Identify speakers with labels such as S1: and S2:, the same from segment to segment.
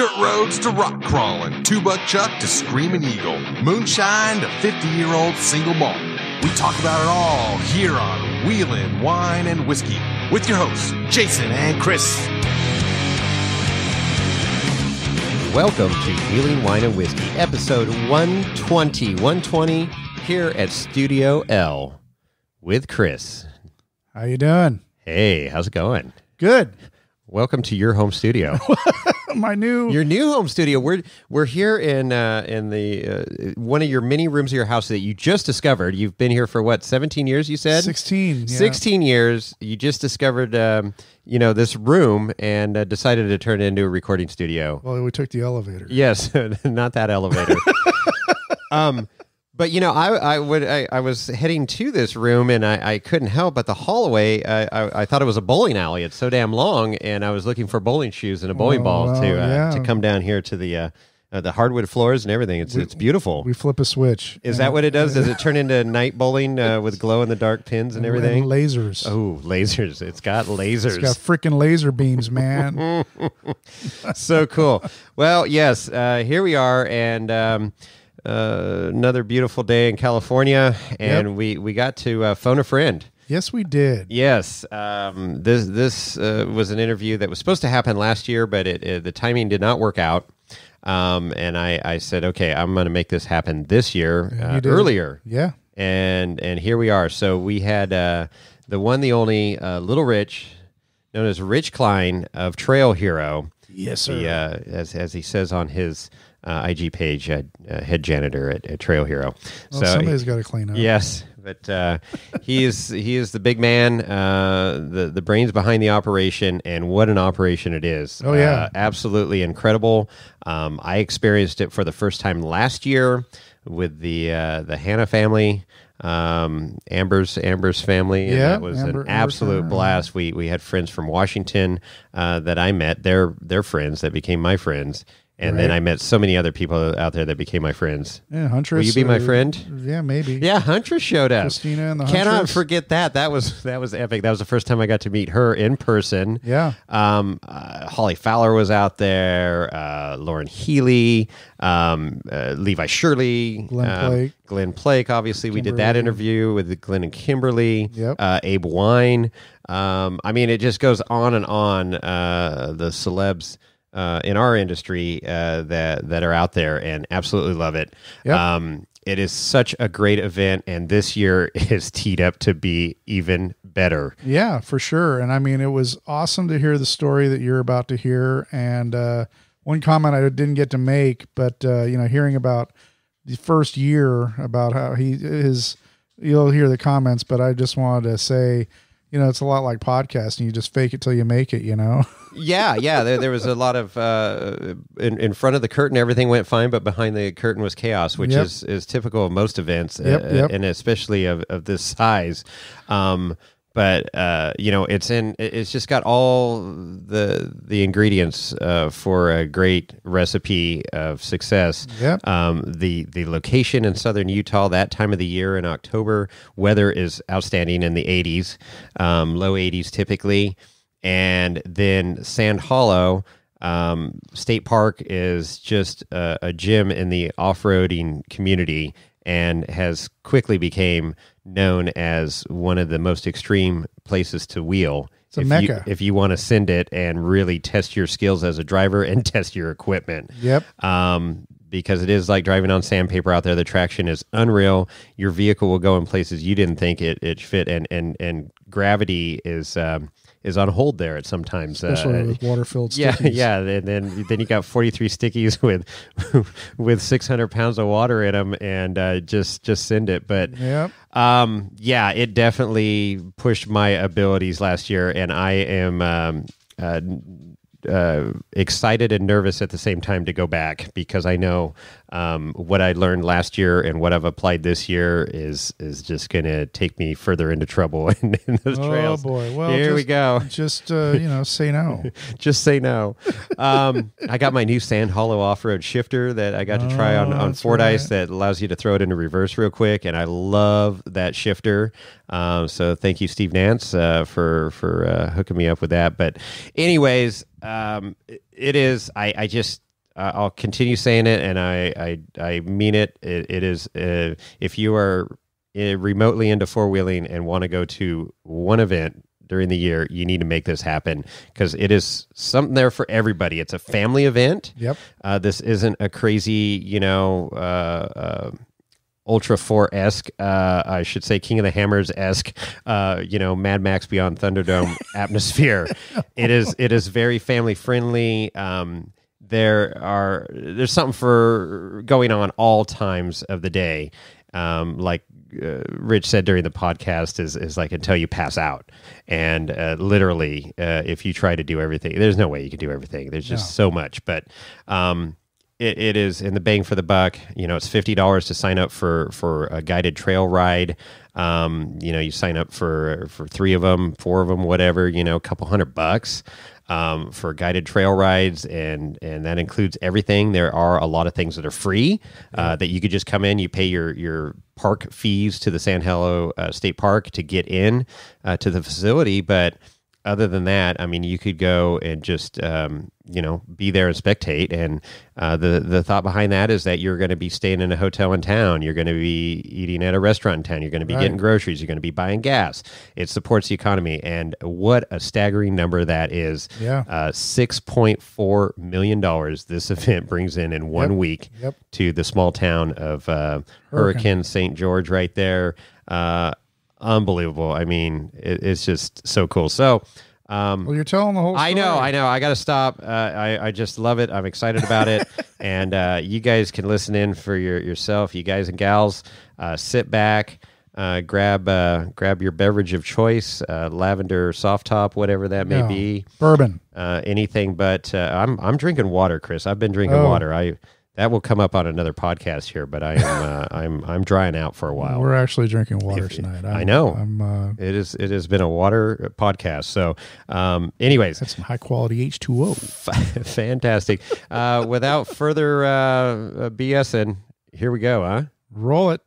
S1: Dirt roads to rock crawling, two-buck chuck to screaming eagle, moonshine to 50-year-old single malt. We talk about it all here on Wheelin' Wine and Whiskey with your hosts, Jason and Chris.
S2: Welcome to Wheelin' Wine and Whiskey, episode 120 here at Studio L with Chris.
S3: How you doing?
S2: Hey, how's it going?
S3: Good.
S2: Welcome to your home studio.
S3: Your
S2: new home studio. We're here in the one of your mini rooms of your house that you just discovered. You've been here for what, 17 years? You said
S3: 16. Yeah.
S2: 16 years. You just discovered this room and decided to turn it into a recording studio.
S3: Well, we took the elevator.
S2: Yes, not that elevator. But I was heading to this room and I couldn't help but the hallway. I thought it was a bowling alley. It's so damn long, and I was looking for bowling shoes and a bowling ball to come down here to the hardwood floors and everything. It's beautiful.
S3: We flip a switch.
S2: Is that what it does? Does it turn into night bowling with glow in the dark pins and everything?
S3: And lasers.
S2: Oh, lasers! It's got lasers.
S3: It's got freaking laser beams, man.
S2: So cool. Well, yes, here we are, and. Another beautiful day in California, and we got to phone a friend.
S3: Yes, we did.
S2: Yes, this was an interview that was supposed to happen last year, but the timing did not work out. And I said, okay, I'm going to make this happen this year earlier.
S3: Yeah,
S2: and here we are. So we had the one, the only Little Rich, known as Rich Klein of Trail Hero.
S3: Yes, sir.
S2: As he says on his IG page, head janitor at Trail Hero.
S3: Well, so somebody's got to clean up.
S2: Yes, but he is the big man, the brains behind the operation, and what an operation it is.
S3: Oh yeah,
S2: absolutely incredible. I experienced it for the first time last year with the Hannah family. Amber's family, and that was an absolute blast. We had friends from Washington that I met. They're friends that became my friends. And then I met so many other people out there that became my friends.
S3: Yeah, Huntress.
S2: Will you be my friend?
S3: Yeah, maybe.
S2: Yeah, Huntress showed up.
S3: Christina and the Huntress.
S2: Cannot forget that. That was epic. That was the first time I got to meet her in person.
S3: Yeah.
S2: Holly Fowler was out there. Lauren Healy. Levi Shirley. Glenn Plake. Obviously, we did that interview with Glenn and Kimberly.
S3: Yep.
S2: Abe Wine. I mean, it just goes on and on. The celebs. In our industry that are out there and absolutely love it. Yep. It is such a great event, and this year is teed up to be even better.
S3: Yeah, for sure. And I mean, it was awesome to hear the story that you're about to hear. And one comment I didn't get to make, but hearing about the first year, about how you'll hear the comments, but I just wanted to say, it's a lot like podcasting. You just fake it till you make it,
S2: Yeah. There was a lot of in front of the curtain, everything went fine, but behind the curtain was chaos, which is typical of most events, and especially of this size. But it's just got all the ingredients for a great recipe of success.
S3: Yep.
S2: The location in southern Utah, that time of the year in October, weather is outstanding in the 80s, low 80s typically. And then Sand Hollow State Park is just a gem in the off-roading community, and has quickly became known as one of the most extreme places to wheel.
S3: It's a mecca.
S2: If you want to send it and really test your skills as a driver and test your equipment.
S3: Yep.
S2: Because it is like driving on sandpaper out there. The traction is unreal. Your vehicle will go in places you didn't think it fit, and gravity is on hold there at sometimes.
S3: Especially with water-filled stickies.
S2: Yeah. And then you got 43 stickies with 600 pounds of water in them, and just send it. But it definitely pushed my abilities last year, and I am excited and nervous at the same time to go back, because I know what I learned last year and what I've applied this year is just going to take me further into trouble in those trails.
S3: Oh boy! Well,
S2: here we go.
S3: Just say no.
S2: Just say no. I got my new Sand Hollow off-road shifter that I got to try on Fordyce that allows you to throw it into reverse real quick, and I love that shifter. So thank you, Steve Nance, for hooking me up with that. But anyways, it is. I just I'll continue saying it, and I mean it. It is if you are remotely into four-wheeling and want to go to one event during the year, you need to make this happen because it is something there for everybody. It's a family event.
S3: Yep.
S2: This isn't a crazy, Ultra 4-esque, I should say King of the Hammers-esque, Mad Max Beyond Thunderdome atmosphere. It is very family friendly. There's something for going on all times of the day. Like Rich said during the podcast is like until you pass out. And literally, if you try to do everything, there's no way you can do everything. There's just so much. But it is in the bang for the buck. It's $50 to sign up for a guided trail ride. You sign up for 3 of them, 4 of them, whatever, a couple $100 for guided trail rides. And that includes everything. There are a lot of things that are free that you could just come in. You pay your park fees to the San Helo State Park to get in to the facility. But other than that, I mean, you could go and just, be there and spectate. And the thought behind that is that you're going to be staying in a hotel in town. You're going to be eating at a restaurant in town. You're going to be getting groceries. You're going to be buying gas. It supports the economy. And what a staggering number that is.
S3: Yeah.
S2: $6.4 million this event brings in 1 week to the small town of Hurricane St. George right there. Unbelievable. I mean, it's just so cool. So,
S3: well, you're telling the whole story.
S2: I know. I got to stop. I just love it. I'm excited about it. And you guys can listen in for yourself. You guys and gals, sit back, grab your beverage of choice, lavender, soft top, whatever that may be.
S3: Bourbon.
S2: Anything but I'm drinking water, Chris. I've been drinking water. That will come up on another podcast here, but I am I'm drying out for a while.
S3: We're actually drinking water tonight.
S2: I know. It has been a water podcast. So, anyways,
S3: that's some high quality H2O.
S2: Fantastic. Without further BSing, here we go. Huh?
S3: Roll it.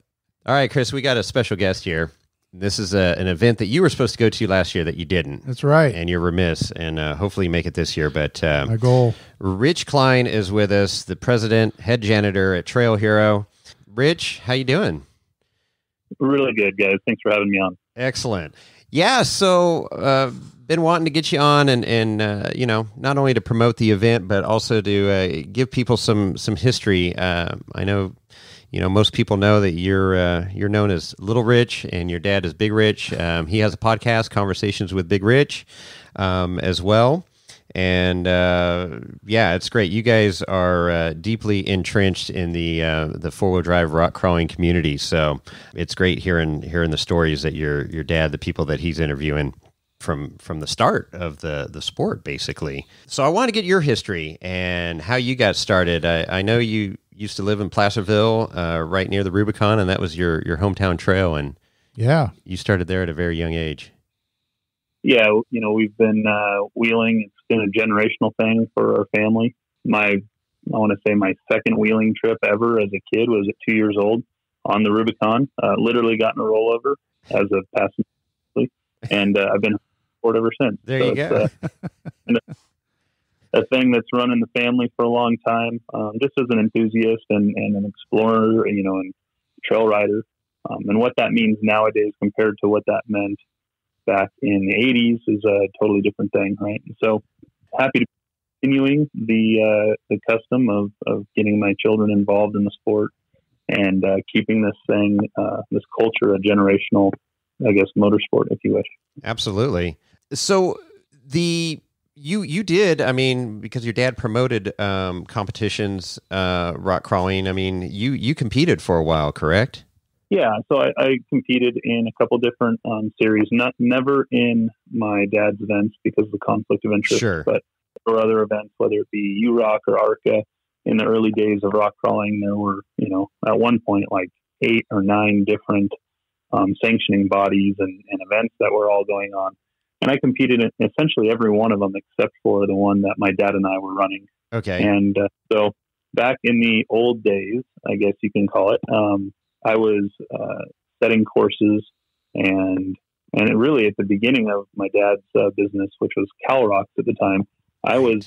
S2: All right, Chris. We got a special guest here. This is an event that you were supposed to go to last year that you didn't.
S3: That's right.
S2: And you're remiss, and hopefully you make it this year. But
S3: my goal.
S2: Rich Klein is with us, the president, head janitor at Trail Hero. Rich, how you doing?
S4: Really good, guys. Thanks for having me on.
S2: Excellent. Yeah, so been wanting to get you on and not only to promote the event, but also to give people some history. I know... most people know that you're known as Little Rich, and your dad is Big Rich. He has a podcast, Conversations with Big Rich, as well. And it's great. You guys are deeply entrenched in the 4-wheel drive rock crawling community. So it's great hearing the stories that your dad, the people that he's interviewing from the start of the sport, basically. So I want to get your history and how you got started. I know you used to live in Placerville, right near the Rubicon, and that was your hometown trail. And you started there at a very young age.
S4: Yeah, we've been wheeling. It's been a generational thing for our family. I want to say my second wheeling trip ever as a kid was at 2 years old on the Rubicon. Literally got in a rollover as a passenger, and I've been on ever since.
S2: There you go.
S4: A thing that's run in the family for a long time, just as an enthusiast and an explorer, and trail rider. And what that means nowadays compared to what that meant back in the 80s is a totally different thing, right? And so happy to be continuing the custom of getting my children involved in the sport and keeping this thing, this culture, a generational, I guess, motorsport, if you wish.
S2: Absolutely. So You did, I mean, because your dad promoted competitions, rock crawling. I mean, you competed for a while, correct?
S4: Yeah, so I competed in a couple different series, never in my dad's events because of the conflict of interest, but for other events, whether it be UROC or ARCA. In the early days of rock crawling, there were, at one point, like 8 or 9 different sanctioning bodies and events that were all going on. And I competed in essentially every one of them except for the one that my dad and I were running.
S2: Okay.
S4: And so back in the old days, I guess you can call it, I was setting courses and really at the beginning of my dad's business, which was Cal Rocks at the time, I was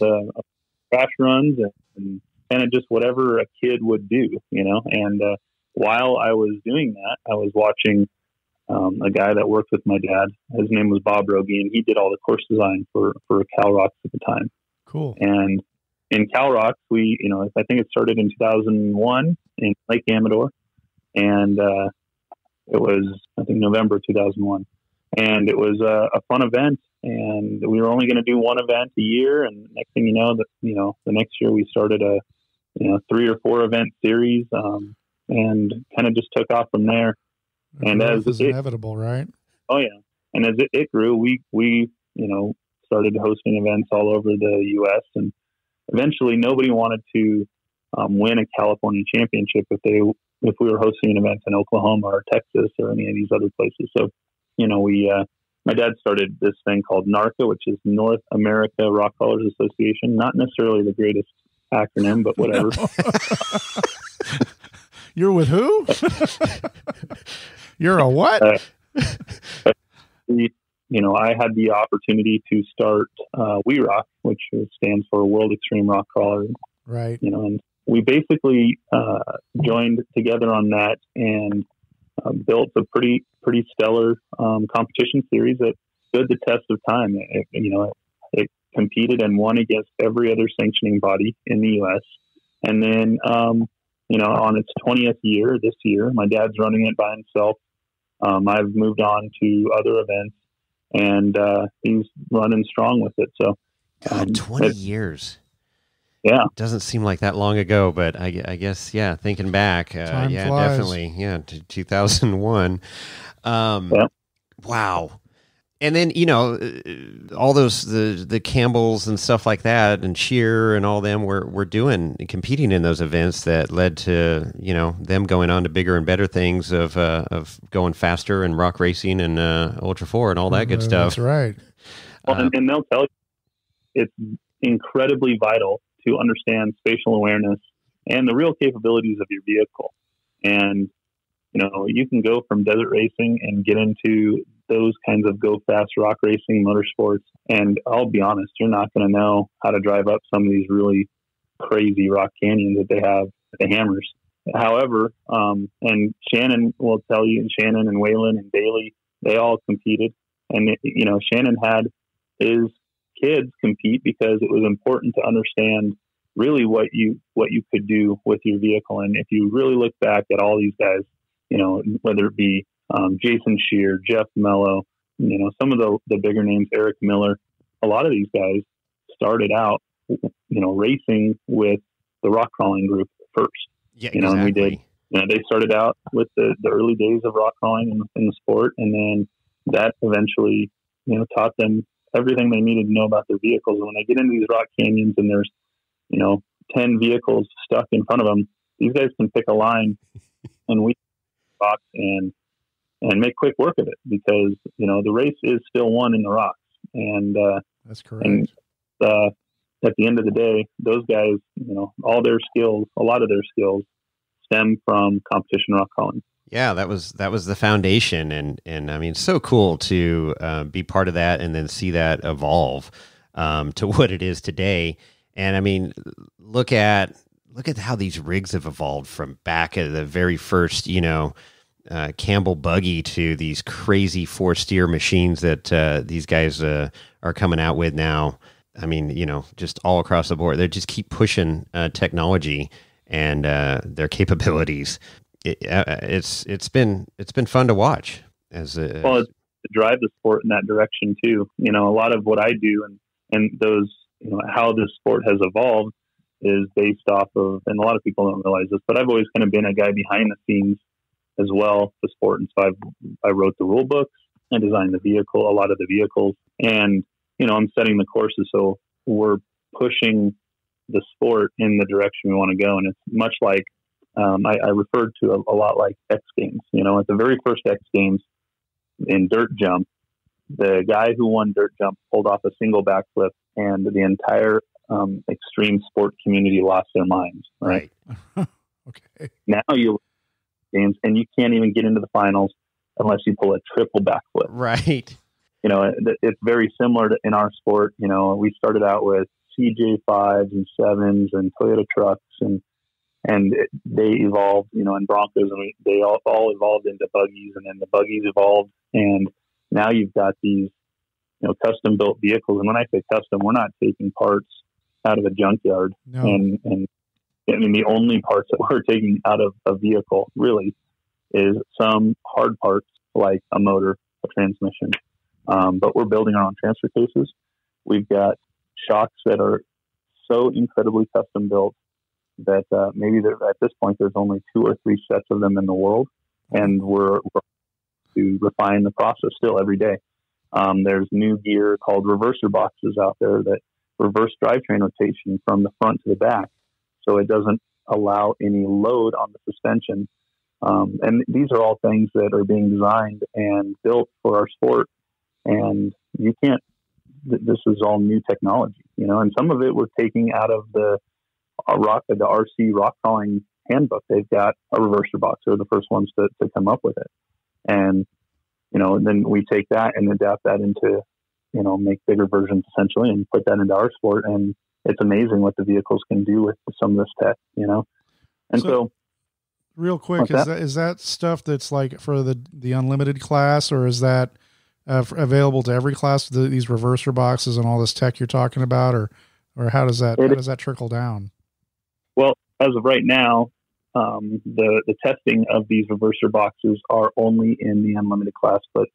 S4: crash runs and kind of just whatever a kid would do, and while I was doing that, I was watching a guy that worked with my dad. His name was Bob Rogie, and he did all the course design for Cal Rocks at the time.
S3: Cool.
S4: And in Cal Rocks, we, I think it started in 2001 in Lake Amador, and it was, I think, November 2001. And it was a fun event, and we were only going to do one event a year. And next thing you know, the next year we started a 3 or 4 event series, and kind of just took off from there. And as
S3: it's inevitable, right?
S4: Oh yeah. And as it grew, we started hosting events all over the U.S. and eventually nobody wanted to win a California championship if we were hosting an event in Oklahoma or Texas or any of these other places. So, my dad started this thing called NARCA, which is North America Rock Crawlers Association. Not necessarily the greatest acronym, but whatever.
S3: You're with who? You're a what?
S4: I had the opportunity to start We Rock, which stands for World Extreme Rock Crawler.
S3: Right.
S4: And we basically joined together on that and built a pretty stellar competition series that stood the test of time. It competed and won against every other sanctioning body in the U.S. And then, on its 20th year, this year, my dad's running it by himself. I've moved on to other events, and he's running strong with it. So,
S2: God, 20 years.
S4: Yeah.
S2: Doesn't seem like that long ago, but I guess, yeah, thinking back,
S3: Time
S2: yeah,
S3: flies.
S2: definitely. Yeah, 2001.
S4: Yeah.
S2: Wow. And then, all those, the Campbells and stuff like that, and Shear and all them were competing in those events that led to, them going on to bigger and better things of going faster and rock racing and Ultra 4 and all that good stuff.
S3: That's right.
S4: Well, and they'll tell you it's incredibly vital to understand spatial awareness and the real capabilities of your vehicle. And, you can go from desert racing and get into those kinds of go fast rock racing, motorsports. And I'll be honest, you're not going to know how to drive up some of these really crazy rock canyons that they have at the Hammers. However, and Shannon will tell you, and Shannon and Waylon and Bailey, they all competed. And, Shannon had his kids compete because it was important to understand really what you could do with your vehicle. And if you really look back at all these guys, whether it be Jason Shear, Jeff Mello, some of the bigger names, Eric Miller, a lot of these guys started out, racing with the rock crawling group first.
S2: Yeah, exactly.
S4: And we did, they started out with the early days of rock crawling in the sport. And then that eventually, taught them everything they needed to know about their vehicles. And when they get into these rock canyons and there's, 10 vehicles stuck in front of them, these guys can pick a line and we rock and make quick work of it because, the race is still won in the rocks. And,
S3: that's correct.
S4: And, at the end of the day, those guys, all their skills, a lot of their skills stem from competition rock crawling.
S2: Yeah, that was the foundation. And I mean, so cool to be part of that and then see that evolve to what it is today. And I mean, look at how these rigs have evolved from back at the very first, Campbell buggy to these crazy 4-steer machines that these guys are coming out with now. I mean, just all across the board, they just keep pushing technology and their capabilities. It's been fun to watch
S4: to drive the sport in that direction too. A lot of what I do and those, how this sport has evolved is based off of, and a lot of people don't realize this, but I've always kind of been a guy behind the scenes as well, the sport. And so I wrote the rule books, I designed a lot of the vehicles, and, I'm setting the courses. So we're pushing the sport in the direction we want to go. And it's much like, I referred to a lot like X Games, at the very first X Games in dirt jump, the guy who won dirt jump pulled off a single backflip and the entire extreme sport community lost their minds. Right.
S3: Okay.
S4: Now you games and you can't even get into the finals unless you pull a triple backflip.
S2: Right.
S4: It's very similar to in our sport. We started out with CJ5s and 7s and Toyota trucks, and they evolved, and Broncos, and they all evolved into buggies, and then the buggies evolved, and now you've got these, custom built vehicles. And when I say custom, we're not taking parts out of a junkyard.
S3: No.
S4: And I mean, the only parts that we're taking out of a vehicle really is some hard parts like a motor, a transmission. But we're building our own transfer cases. We've got shocks that are so incredibly custom built that maybe at this point there's only 2 or 3 sets of them in the world, and we're to refine the process still every day. There's new gear called reverser boxes out there that reverse drivetrain rotation from the front to the back, so it doesn't allow any load on the suspension. And these are all things that are being designed and built for our sport, and you can't. This is all new technology, and some of it we're taking out of the RC rock crawling handbook. They've got a reverser box. They're the first ones to come up with it. And, then we take that and adapt that into, make bigger versions essentially and put that into our sport. And it's amazing what the vehicles can do with some of this tech, And so
S3: real quick, is that stuff that's like for the unlimited class, or is that available to every class, these reverser boxes and all this tech you're talking about, or how does that trickle down?
S4: Well, as of right now, the testing of these reverser boxes are only in the unlimited class, but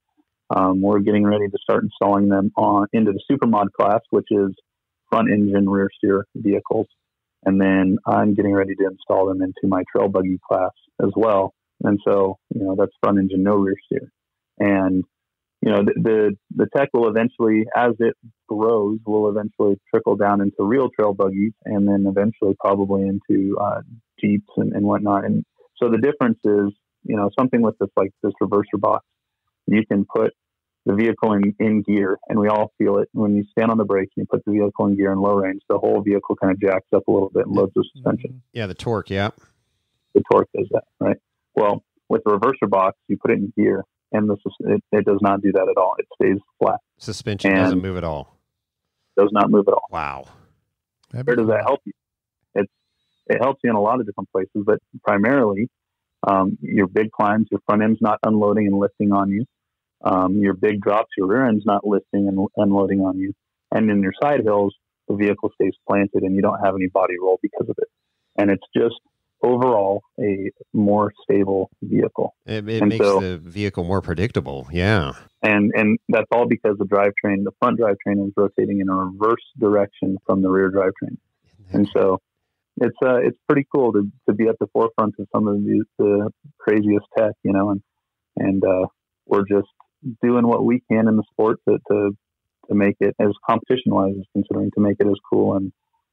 S4: we're getting ready to start installing them into the supermod class, which is front engine, rear steer vehicles. And then I'm getting ready to install them into my trail buggy class as well. And so, that's front engine, no rear steer. And, the tech will eventually, as it grows, will eventually trickle down into real trail buggies, and then eventually probably into Jeeps and whatnot. And so the difference is, something with this reverser box, you can put the vehicle in gear, and we all feel it. When you stand on the brakes and you put the vehicle in gear in low range, the whole vehicle kind of jacks up a little bit and loads the suspension.
S2: Yeah, the torque, yeah.
S4: The torque does that, right? Well, with the reverser box, you put it in gear, and it does not do that at all. It stays flat.
S2: Suspension doesn't move at all.
S4: Does not move at all.
S2: Wow.
S4: Where does that help you? It helps you in a lot of different places, but primarily your big climbs, your front end's not unloading and lifting on you. Your big drops, your rear end's not lifting and unloading on you. And in your side hills, the vehicle stays planted and you don't have any body roll because of it. And it's just overall a more stable vehicle.
S2: It makes the vehicle more predictable. Yeah.
S4: And that's all because the front drivetrain is rotating in a reverse direction from the rear drivetrain. And so it's pretty cool to be at the forefront of some of the craziest tech, and we're just doing what we can in the sport to make it, as competition wise is considering, to make it as cool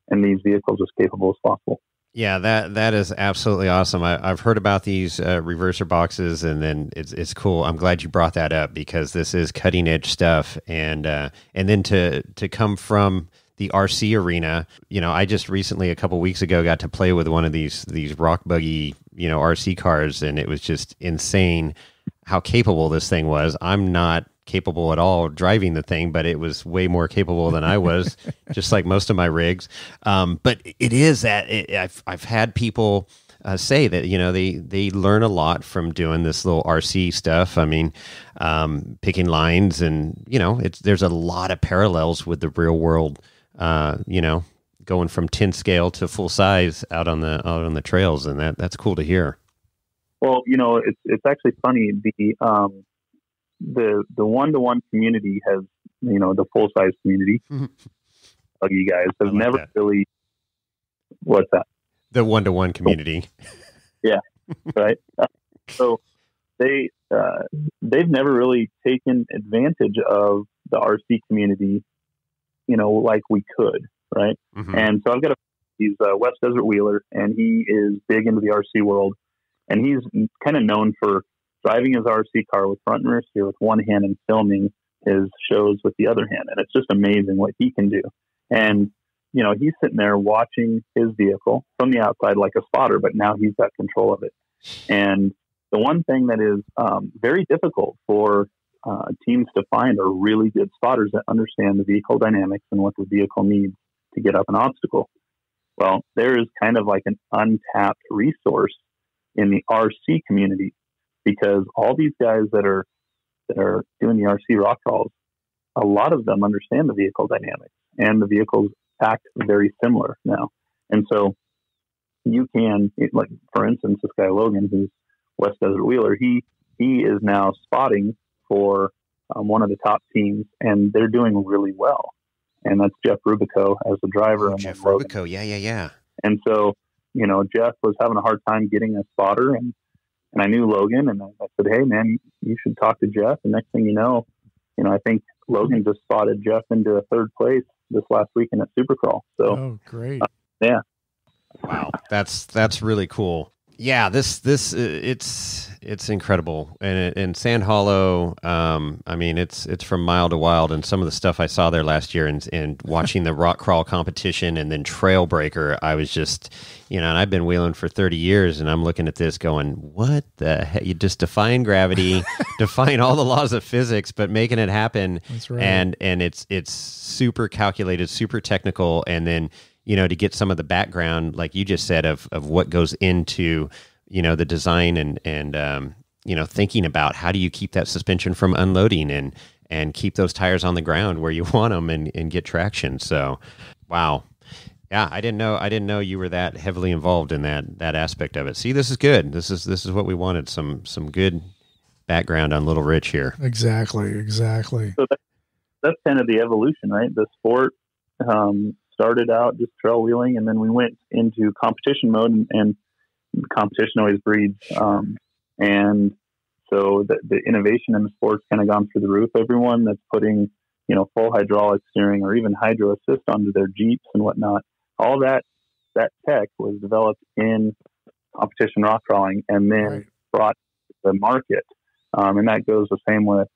S4: and these vehicles as capable as possible.
S2: Yeah, that is absolutely awesome. I've heard about these reverser boxes, and then it's cool. I'm glad you brought that up because this is cutting edge stuff, and then to come from the RC arena, I just recently, a couple weeks ago, got to play with one of these rock buggy, RC cars, and it was just insane how capable this thing was. I'm not capable at all driving the thing, but it was way more capable than I was, just like most of my rigs. But it is that I've had people say that, they learn a lot from doing this little RC stuff. I mean, picking lines, and, there's a lot of parallels with the real world, going from 10 scale to full size out on the trails. And that's cool to hear.
S4: Well, it's actually funny. The one-to-one community has, the full-size community. You guys have never really. What's that?
S2: The one-to-one community.
S4: Yeah, right. So they've never really taken advantage of the RC community, like we could, right? Mm-hmm. And so I've got he's a West Desert Wheeler, and he is big into the RC world, and he's kind of known for driving his RC car with front and rear steer with one hand and filming his shows with the other hand. And it's just amazing what he can do. And, he's sitting there watching his vehicle from the outside like a spotter, but now he's got control of it. And the one thing that is very difficult for teams to find are really good spotters that understand the vehicle dynamics and what the vehicle needs to get up an obstacle. Well, there is kind of like an untapped resource in the RC community, because all these guys that are doing the RC rock crawls, a lot of them understand the vehicle dynamics, and the vehicles act very similar now. And so you can, like, for instance, this guy Logan, who's West Desert Wheeler, he is now spotting for one of the top teams, and they're doing really well. And that's Jeff Rubico as the driver. And
S2: Jeff Rubico, yeah.
S4: And so, Jeff was having a hard time getting a spotter, and I knew Logan, and I said, hey, man, you should talk to Jeff. And next thing you know, I think Logan just spotted Jeff into a third place this last weekend at Supercrawl. So,
S3: oh, great.
S4: Yeah.
S2: Wow. That's really cool. Yeah, it's incredible. And Sand Hollow, I mean, it's from mile to wild, and some of the stuff I saw there last year and watching the rock crawl competition and then Trailbreaker, I was just, and I've been wheeling for 30 years, and I'm looking at this going, what the heck? You just defying gravity, defying all the laws of physics, but making it happen.
S3: That's right.
S2: And it's super calculated, super technical, and then to get some of the background, like you just said, of what goes into, the design and thinking about how do you keep that suspension from unloading and keep those tires on the ground where you want them and get traction. So, wow. Yeah, I didn't know you were that heavily involved in that aspect of it. See, this is good. This is what we wanted. Some good background on Little Rich here.
S3: Exactly.
S4: So that's kind of the evolution, right? The sport, started out just trail wheeling, and then we went into competition mode, and competition always breeds. And so the innovation in the sport's kind of gone through the roof. Everyone that's putting, full hydraulic steering or even hydro assist onto their Jeeps and whatnot, all that tech was developed in competition rock crawling and then brought to the market. And that goes the same with,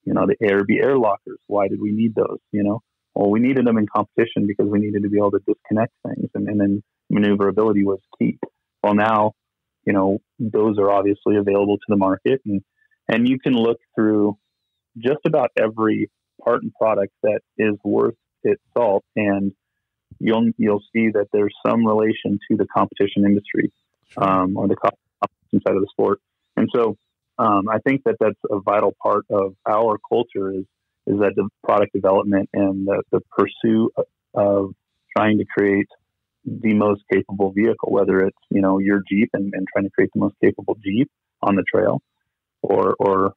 S4: the air lockers. Why did we need those? Well, we needed them in competition because we needed to be able to disconnect things, and then maneuverability was key. Well, now, those are obviously available to the market, and you can look through just about every part and product that is worth its salt, and you'll see that there's some relation to the competition industry, or the competition side of the sport. And so, I think that that's a vital part of our culture is that the product development and the pursuit of trying to create the most capable vehicle, whether it's, your Jeep and trying to create the most capable Jeep on the trail or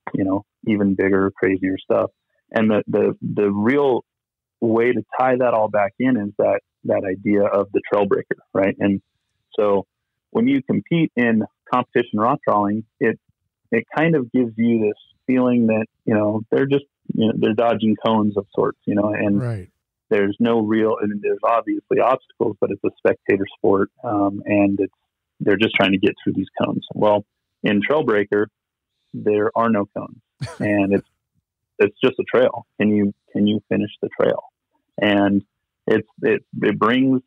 S4: even bigger, crazier stuff. And the real way to tie that all back in is that idea of the Trailbreaker, right? And so when you compete in competition rock crawling, it kind of gives you this feeling that, they're just, they're dodging cones of sorts, and there's no real, and there's obviously obstacles, but it's a spectator sport. And they're just trying to get through these cones. Well, in Trailbreaker, there are no cones, and it's just a trail. Can you finish the trail? And it brings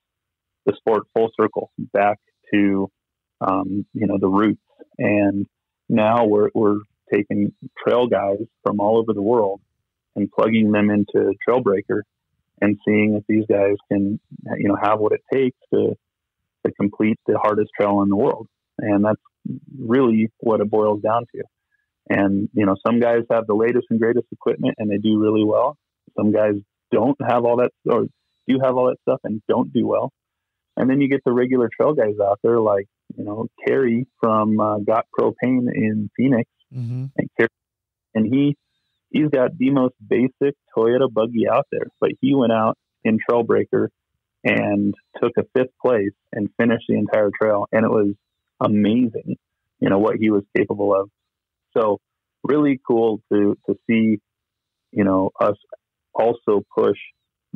S4: the sport full circle back to, the roots. And now we're taking trail guys from all over the world and plugging them into Trailbreaker and seeing if these guys can, have what it takes to complete the hardest trail in the world. And that's really what it boils down to. And, some guys have the latest and greatest equipment and they do really well. Some guys don't have all that, or do have all that stuff and don't do well. And then you get the regular trail guys out there like, Kerry from Got Propane in Phoenix.
S3: Mm-hmm.
S4: And he's got the most basic Toyota buggy out there, but he went out in Trailbreaker and took a 5th place and finished the entire trail. And it was amazing, what he was capable of. So really cool to see, us also push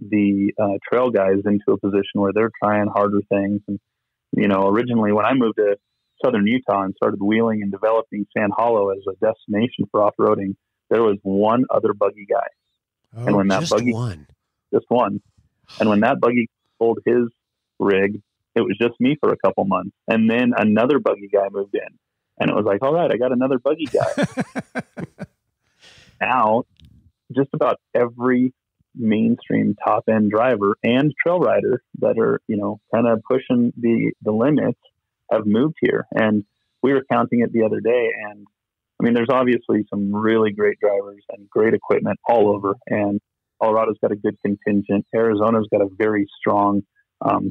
S4: the trail guys into a position where they're trying harder things. And, originally when I moved to Southern Utah and started wheeling and developing Sand Hollow as a destination for off-roading, there was one other buggy guy.
S2: Oh,
S4: and when that
S2: just
S4: buggy,
S2: one.
S4: Just one. And when that buggy pulled his rig, it was just me for a couple months. And then another buggy guy moved in. And it was like, all right, I got another buggy guy. Now, just about every mainstream top end driver and trail rider that are, kind of pushing the limits have moved here. And we were counting it the other day. And I mean, there's obviously some really great drivers and great equipment all over. And Colorado's got a good contingent. Arizona's got a very strong,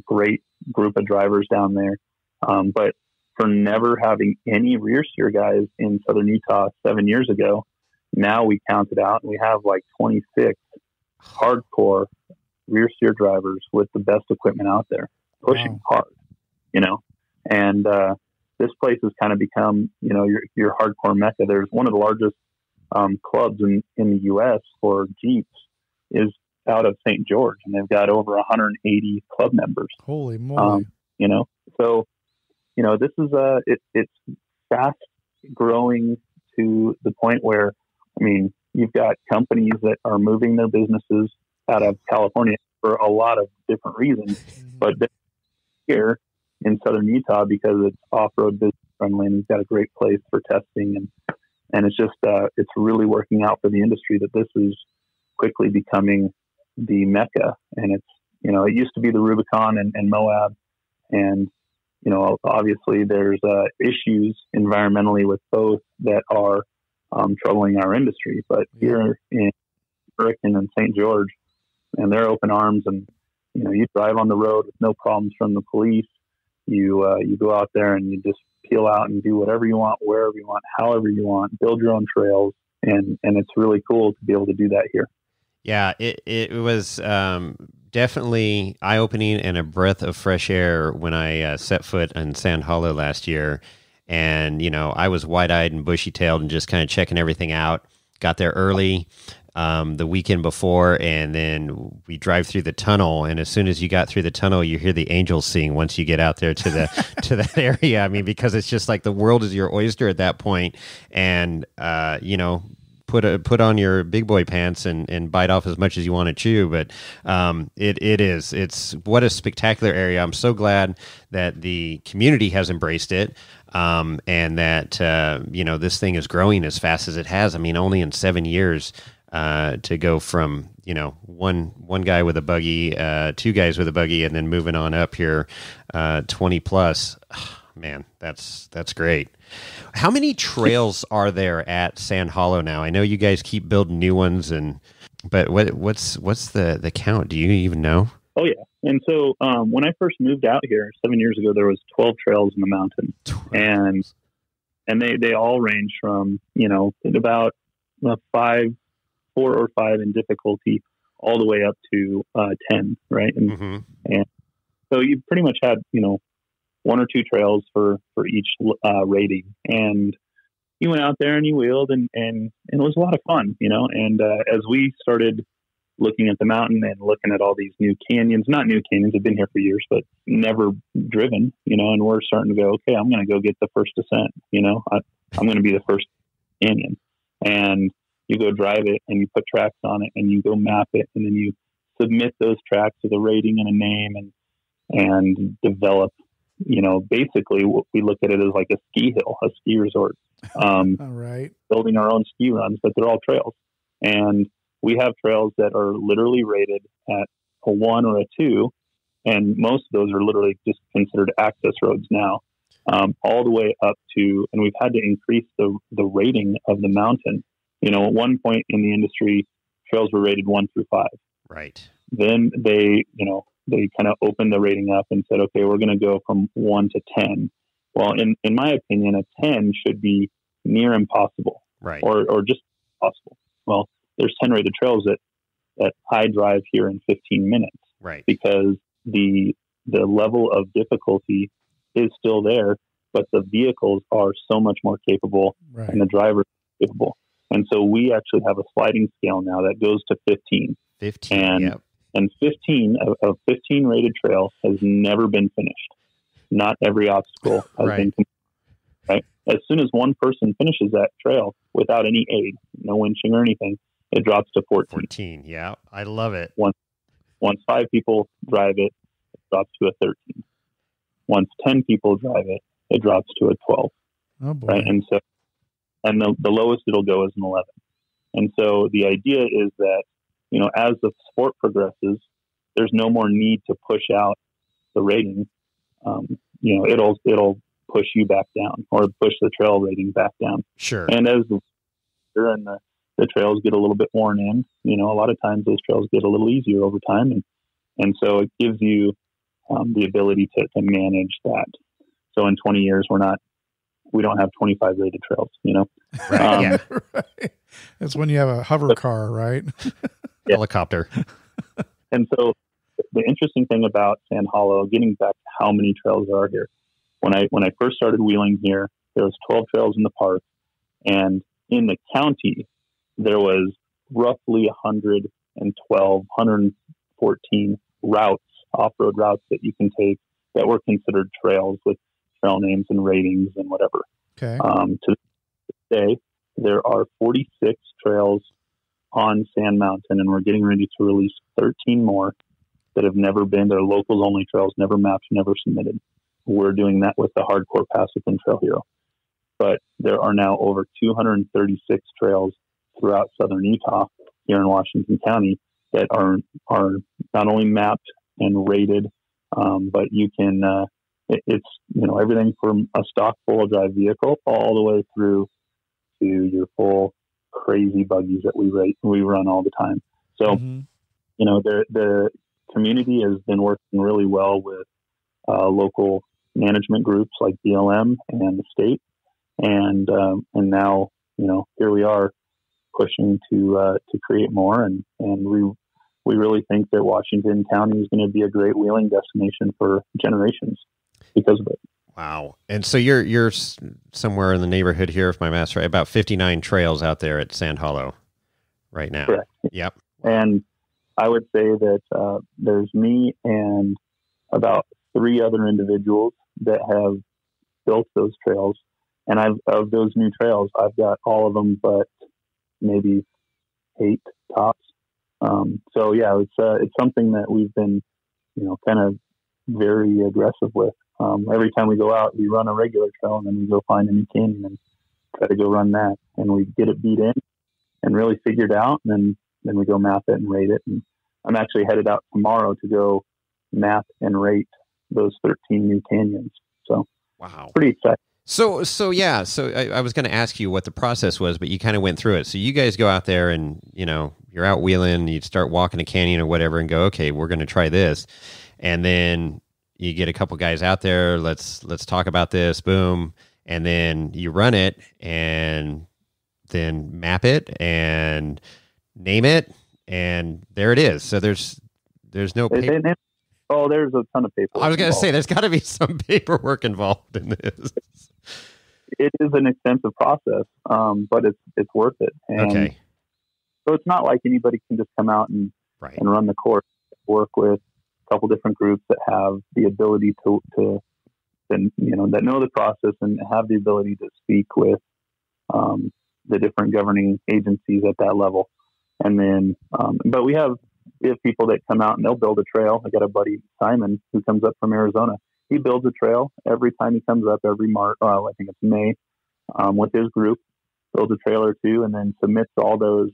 S4: great group of drivers down there. But for never having any rear steer guys in Southern Utah 7 years ago, now we counted out and we have like 26 hardcore rear steer drivers with the best equipment out there pushing hard, and this place has kind of become, your hardcore mecca. There's one of the largest clubs in the U.S. for Jeeps is out of St. George, and they've got over 180 club members.
S3: Holy moly.
S4: So, this is it's fast growing to the point where, I mean, you've got companies that are moving their businesses out of California for a lot of different reasons, but they're here in Southern Utah because it's off-road business friendly and it's got a great place for testing. And it's just, it's really working out for the industry that this is quickly becoming the mecca. And it's, it used to be the Rubicon and Moab. And, obviously there's issues environmentally with both that are troubling our industry. But here in Hurricane and St. George, and they're open arms, and you drive on the road with no problems from the police. You go out there and you just peel out and do whatever you want, wherever you want, however you want, build your own trails, and it's really cool to be able to do that here. Yeah,
S2: it was definitely eye-opening and a breath of fresh air when I set foot in Sand Hollow last year. And, I was wide-eyed and bushy-tailed and just kind of checking everything out. Got there early the weekend before, and then we drive through the tunnel. And as soon as you got through the tunnel, you hear the angels sing once you get out there to the to that area. I mean, because it's just like the world is your oyster at that point. And, put on your big boy pants and bite off as much as you want to chew. But it's what a spectacular area. I'm so glad that the community has embraced it. And that, this thing is growing as fast as it has. I mean, only in 7 years, to go from, one guy with a buggy, two guys with a buggy, and then moving on up here, 20 plus, man, that's great. How many trails are there at Sand Hollow now? I know you guys keep building new ones, but what's the count? Do you even know?
S4: Oh yeah. And so, when I first moved out here 7 years ago, there was 12 trails in the mountain, 12. and they all range from, about 4 or 5 in difficulty all the way up to 10. Right. And so you pretty much had, 1 or 2 trails for each rating. And you went out there and you wheeled and it was a lot of fun, and as we started looking at the mountain and looking at all these new canyons, not new canyons, have been here for years, but never driven, and we're starting to go, okay, I'm going to go get the first descent, I'm going to be the first canyon. And you go drive it and you put tracks on it and you go map it, and then you submit those tracks with a rating and a name and develop, basically what we look at it as like a ski hill, a ski resort,
S3: all right,
S4: building our own ski runs, but they're all trails. And we have trails that are literally rated at a 1 or a 2, and most of those are literally just considered access roads now, all the way up to, and we've had to increase the rating of the mountain. At one point in the industry, trails were rated 1 through 5.
S2: Right.
S4: Then they kind of opened the rating up and said, okay, we're going to go from 1 to 10. Well, in my opinion, a 10 should be near impossible,
S2: right?
S4: Or just possible. Well, there's 10 rated trails that I drive here in 15 minutes,
S2: right?
S4: Because the level of difficulty is still there, but the vehicles are so much more capable, right, and the driver is capable. And so we actually have a sliding scale now that goes to 15.
S2: 15,
S4: and
S2: yep.
S4: And 15 of 15 rated trail has never been finished. Not every obstacle has
S2: right.
S4: been completed. Right? As soon as one person finishes that trail without any aid, no winching or anything, it drops to 14.
S2: 14, yeah. I love it.
S4: Once 5 people drive it, it drops to a 13. Once 10 people drive it, it drops to a 12.
S3: Oh boy.
S4: Right? And so, the lowest it'll go is an 11. And so the idea is that as the sport progresses, there's no more need to push out the rating. It'll push you back down, or push the trail rating back down.
S2: Sure.
S4: And as the trails get a little bit worn in, a lot of times those trails get a little easier over time. And so it gives you the ability to manage that. So in 20 years, we don't have 25 rated trails,
S2: Right.
S3: Right. That's when you have a hover car, right?
S2: Helicopter.
S4: And so the interesting thing about Sand Hollow, getting back to how many trails there are here, when I first started wheeling here, there was 12 trails in the park, and in the county, there was roughly 112, 114 routes, off-road routes that you can take that were considered trails with trail names and ratings and whatever.
S3: Okay.
S4: To this day, there are 46 trails on Sand Mountain, and we're getting ready to release 13 more that have never been. They're locals only trails, never mapped, never submitted. We're doing that with the hardcore Passive and Trail Hero. But there are now over 236 trails throughout southern Utah, here in Washington County, that are not only mapped and rated, but you can, it's everything from a stock four-wheel drive vehicle all the way through to your full crazy buggies that we run all the time. So, the community has been working really well with local management groups like BLM and the state, and now here we are pushing to create more, and we really think that Washington County is going to be a great wheeling destination for generations because of it.
S2: Wow. And so you're somewhere in the neighborhood here, if my math's right, about 59 trails out there at Sand Hollow right now.
S4: Correct.
S2: Yep.
S4: And I would say that there's me and about 3 other individuals that have built those trails. And of those new trails, I've got all of them, but maybe 8 tops. So yeah, it's something that we've been, kind of very aggressive with. Every time we go out, we run a regular trail, and then we go find a new canyon and try to go run that. And we get it beat in and really figured out, and then we go map it and rate it. And I'm actually headed out tomorrow to go map and rate those 13 new canyons. So
S2: wow,
S4: pretty exciting.
S2: So I was going to ask you what the process was, but you kind of went through it. So you guys go out there and, you're out wheeling, you start walking a canyon or whatever and go, okay, we're going to try this. And then you get a couple guys out there, let's talk about this, boom. And then you run it and then map it and name it. And there it is. So there's no paper.
S4: Oh, there's a ton of paperwork.
S2: I was going to say, there's got to be some paperwork involved in this.
S4: It is an extensive process, but it's worth it. And
S2: okay.
S4: So it's not like anybody can just come out and run the course. Work with a couple different groups that have the ability to that know the process and have the ability to speak with the different governing agencies at that level. And then, but we have people that come out and they'll build a trail. I got a buddy, Simon, who comes up from Arizona. He builds a trail every time he comes up every March. I think it's May, with his group, builds a trail or two, and then submits all those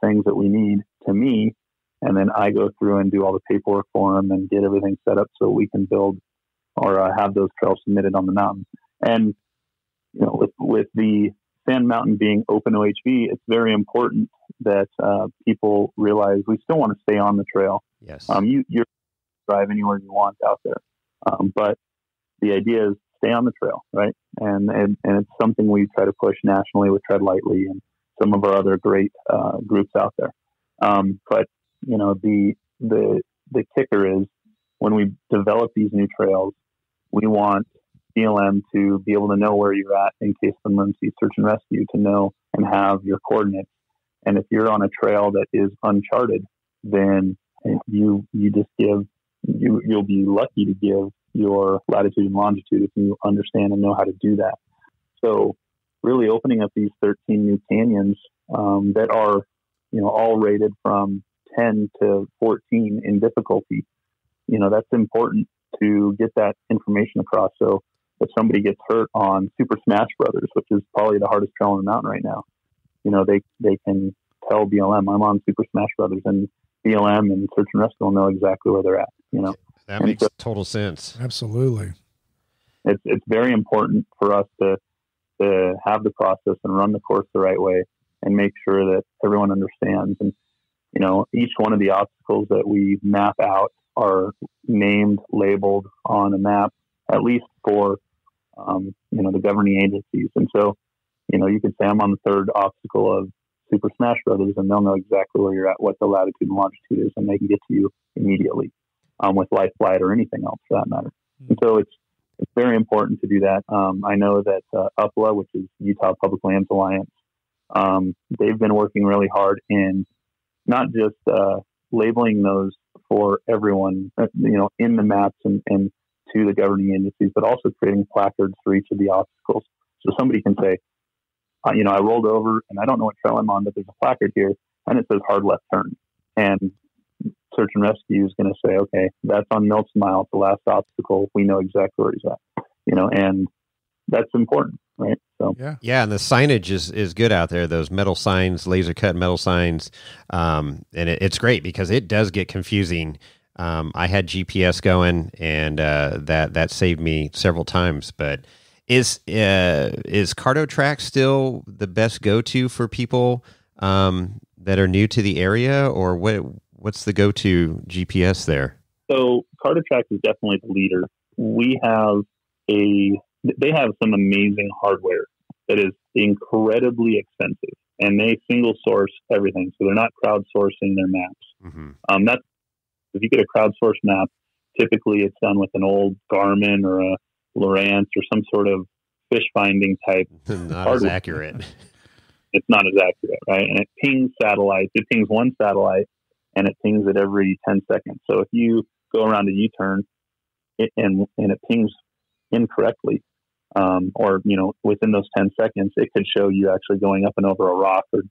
S4: things that we need to me. And then I go through and do all the paperwork for him and get everything set up so we can build or have those trails submitted on the mountain. And, with the Sand Mountain being open OHV, it's very important that people realize we still want to stay on the trail.
S2: Yes.
S4: You're drive anywhere you want out there. But the idea is stay on the trail, right? And it's something we try to push nationally with Tread Lightly and some of our other great groups out there. But the kicker is when we develop these new trails, we want BLM to be able to know where you're at in case of emergency search and rescue, to know and have your coordinates. And if you're on a trail that is uncharted, then you'll be lucky to give your latitude and longitude if you understand and know how to do that. So really opening up these 13 new canyons that are, all rated from 10 to 14 in difficulty, that's important to get that information across. So if somebody gets hurt on Super Smash Brothers, which is probably the hardest trail on the mountain right now, they can tell BLM, I'm on Super Smash Brothers, and BLM and Search and Rescue will know exactly where they're at,
S2: That makes total sense.
S3: Absolutely.
S4: It's very important for us to have the process and run the course the right way and make sure that everyone understands. And, each one of the obstacles that we map out are named, labeled on a map, at least for, the governing agencies. And so, you could say I'm on the third obstacle of Super Smash Brothers, and they'll know exactly where you're at, what the latitude and longitude is, and they can get to you immediately with life flight or anything else for that matter. And so it's very important to do that. I know that UPLA, which is Utah Public Lands Alliance, they've been working really hard in not just labeling those for everyone, in the maps and to the governing agencies, but also creating placards for each of the obstacles. So somebody can say, I rolled over and I don't know what trail I'm on, but there's a placard here and it says hard left turn. And Search and Rescue is going to say, okay, that's on Milt's Mile, the last obstacle. We know exactly where he's at, and that's important, right? So
S2: yeah, and the signage is good out there. Those metal signs, laser cut metal signs, and it's great because it does get confusing. I had GPS going, and that saved me several times. But is CartoTrack still the best go-to for people that are new to the area, or what's the go-to GPS there?
S4: So CartoTrack is definitely the leader. They have some amazing hardware that is incredibly expensive, and they single source everything. So they're not crowdsourcing their maps. Mm-hmm. That's if you get a crowdsourced map, typically it's done with an old Garmin or a Lowrance or some sort of fish finding type.
S2: Not as accurate.
S4: It's not as accurate, right? And it pings satellites. It pings one satellite, and it pings it every 10 seconds. So if you go around a U-turn and it pings incorrectly, or within those 10 seconds, it could show you actually going up and over a rock or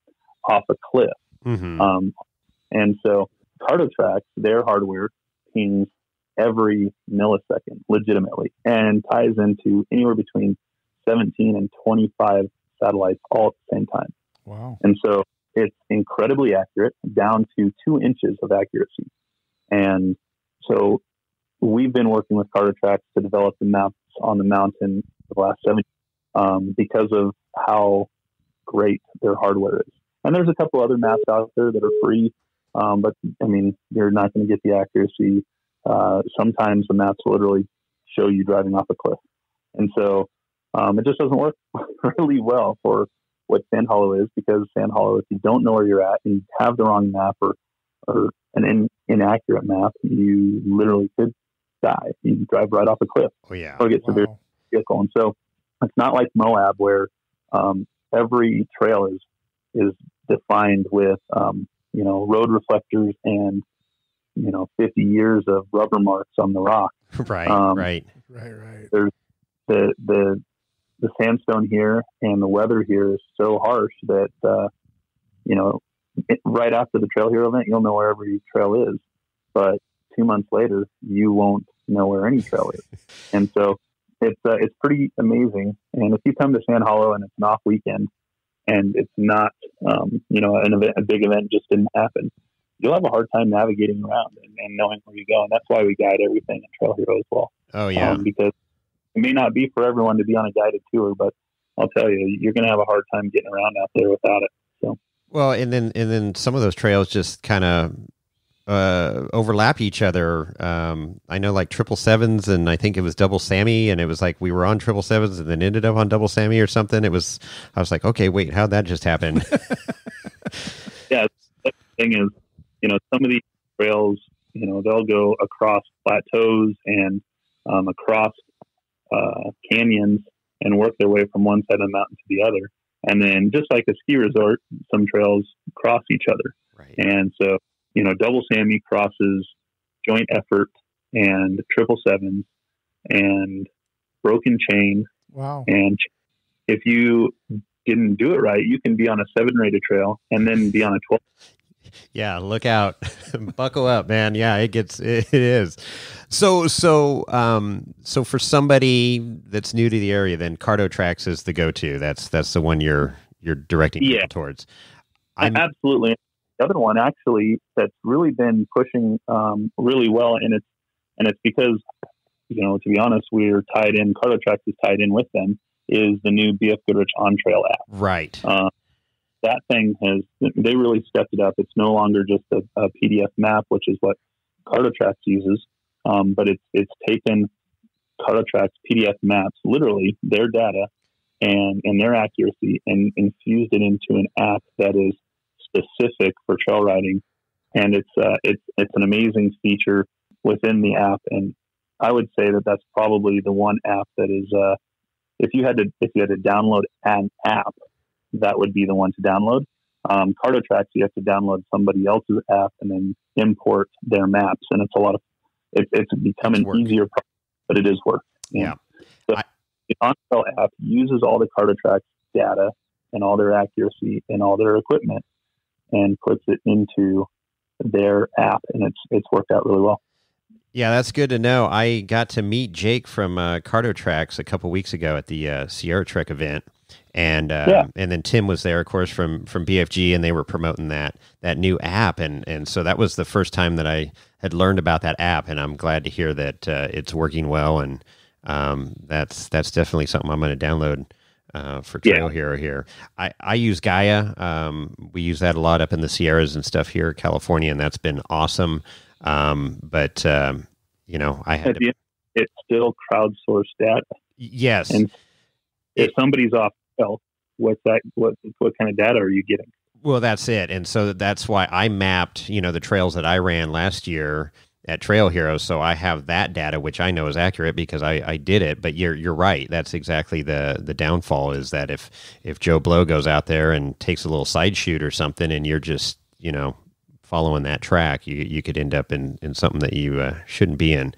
S4: off a cliff. Mm-hmm. And so CartoTrack, their hardware pings every millisecond legitimately and ties into anywhere between 17 and 25 satellites all at the same time.
S3: Wow.
S4: And so it's incredibly accurate, down to 2 inches of accuracy. And so we've been working with CartoTrack to develop the maps on the mountain for the last 7 years because of how great their hardware is. And there's a couple other maps out there that are free, but I mean, you're not going to get the accuracy. Sometimes the maps literally show you driving off a cliff. And so it just doesn't work really well for what Sand Hollow is, because Sand Hollow, if you don't know where you're at and you have the wrong map or an inaccurate map, you literally could die. You can drive right off a cliff or get severe vehicle. And so it's not like Moab where every trail is defined with road reflectors and 50 years of rubber marks on the rock.
S2: Right.
S4: There's the sandstone here and the weather here is so harsh that right after the Trail Hero event, you'll know where every trail is, but 2 months later, you won't know where any trail is. And so it's pretty amazing. And if you come to Sand Hollow and it's an off weekend and it's not, a big event just didn't happen, you'll have a hard time navigating around and knowing where you go. And that's why we guide everything in Trail Hero as well.
S2: Oh yeah.
S4: Because it may not be for everyone to be on a guided tour, but I'll tell you, you're going to have a hard time getting around out there without it. So.
S2: Well, and then some of those trails just kind of overlap each other. I know like 777s, and I think it was Double Sammy, and it was like we were on 777s and then ended up on Double Sammy or something. I was like, okay, wait, how'd that just happen?
S4: Yeah, the thing is, some of these trails, they'll go across plateaus and across canyons and work their way from one side of the mountain to the other. And then just like a ski resort, some trails cross each other.
S2: Right.
S4: And so, Double Sammy crosses Joint Effort and 777s and Broken Chain.
S3: Wow.
S4: And if you didn't do it right, you can be on a 7-rated trail and then be on a 12.
S2: Yeah, look out. Buckle up, man. Yeah, it is. So for somebody that's new to the area, then CartoTrax is the go-to. That's the one you're directing people towards.
S4: Absolutely. The other one actually that's really been pushing really well, and it's because, to be honest, we're tied in. CartoTrax is tied in with them. Is the new BF Goodrich On Trail app?
S2: Right.
S4: That thing they really stepped it up. It's no longer just a PDF map, which is what CartoTrax uses, but it's taken CartoTrax PDF maps, literally their data and their accuracy, and infused it into an app that is specific for trail riding. And it's an amazing feature within the app. And I would say that that's probably the one app that is, if you had to download an app, that would be the one to download. CartoTrax, you have to download somebody else's app and then import their maps. And it's become an easier process, but it is work.
S2: Yeah.
S4: So the OnTrail app uses all the CartoTrax data and all their accuracy and all their equipment and puts it into their app, and it's worked out really well.
S2: Yeah, that's good to know. I got to meet Jake from CartoTrax a couple weeks ago at the Sierra Trek event, and then Tim was there, of course, from BFG, and they were promoting that new app, and so that was the first time that I had learned about that app, and I'm glad to hear that it's working well, and that's definitely something I'm going to download for Trail Hero here. I use Gaia. We use that a lot up in the Sierras and stuff here in California, and that's been awesome. But I had to...
S4: It's still crowdsourced data.
S2: Yes.
S4: And if somebody's off trail, what kind of data are you getting?
S2: Well, that's it. And so that's why I mapped, the trails that I ran last year at Trail Hero. So I have that data, which I know is accurate because I did it. But you're right. That's exactly the downfall, is that if Joe Blow goes out there and takes a little side shoot or something, and you're just, following that track, you could end up in something that you shouldn't be in.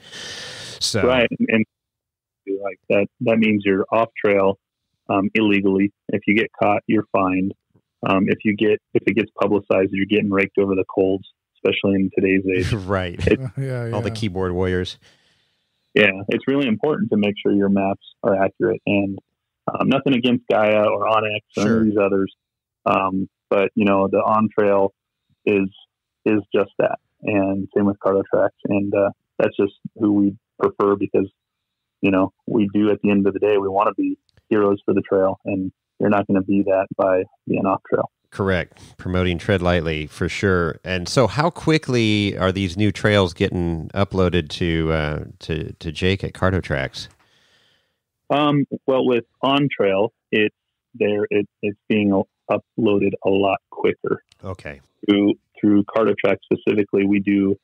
S2: So
S4: right, and like that means you're off trail illegally. If you get caught, you're fined. If it gets publicized, you're getting raked over the coals, especially in today's age.
S2: Right. All the keyboard warriors.
S4: Yeah, it's really important to make sure your maps are accurate. And nothing against Gaia or Onyx or any of these others, but the On Trail is just that, and same with CartoTrax, and that's just who we prefer because we do, at the end of the day, we want to be heroes for the trail, and you're not going to be that by being off trail.
S2: Correct. Promoting tread lightly for sure. And so how quickly are these new trails getting uploaded to Jake at CartoTrax?
S4: Well, with On Trail, it's being uploaded a lot quicker.
S2: Okay.
S4: Through CartoTrax specifically, we do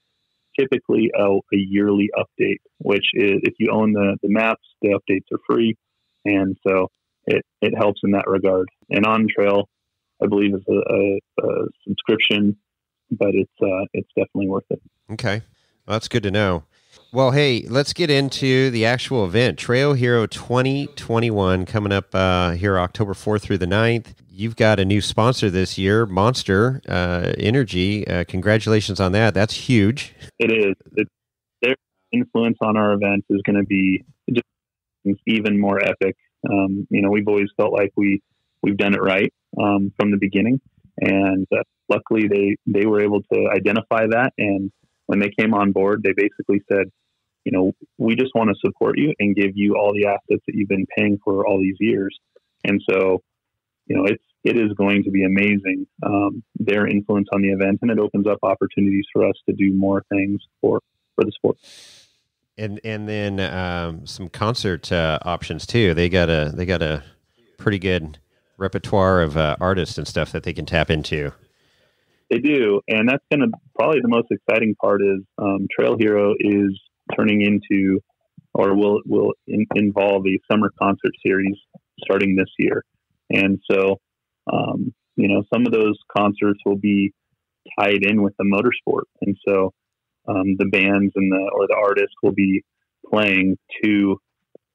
S4: typically a yearly update, which is, if you own the maps, the updates are free, and so it helps in that regard. And On Trail, I believe, is a subscription, but it's definitely worth it.
S2: Okay, well, that's good to know. Well, hey, let's get into the actual event. Trail Hero 2021 coming up here October 4th through the 9th. You've got a new sponsor this year, Monster Energy. Congratulations on that. That's huge.
S4: It is. Their influence on our event is going to be just even more epic. We've always felt like we've done it right from the beginning, and luckily they were able to identify that. And when they came on board, they basically said, we just want to support you and give you all the assets that you've been paying for all these years. And so, it is going to be amazing, their influence on the event, and it opens up opportunities for us to do more things for the sport.
S2: And then some concert options too. They got a pretty good repertoire of artists and stuff that they can tap into.
S4: They do, and that's going to probably the most exciting part is Trail Hero is turning into, or will involve a summer concert series starting this year, and so some of those concerts will be tied in with the motorsport, and so the bands and the artists will be playing to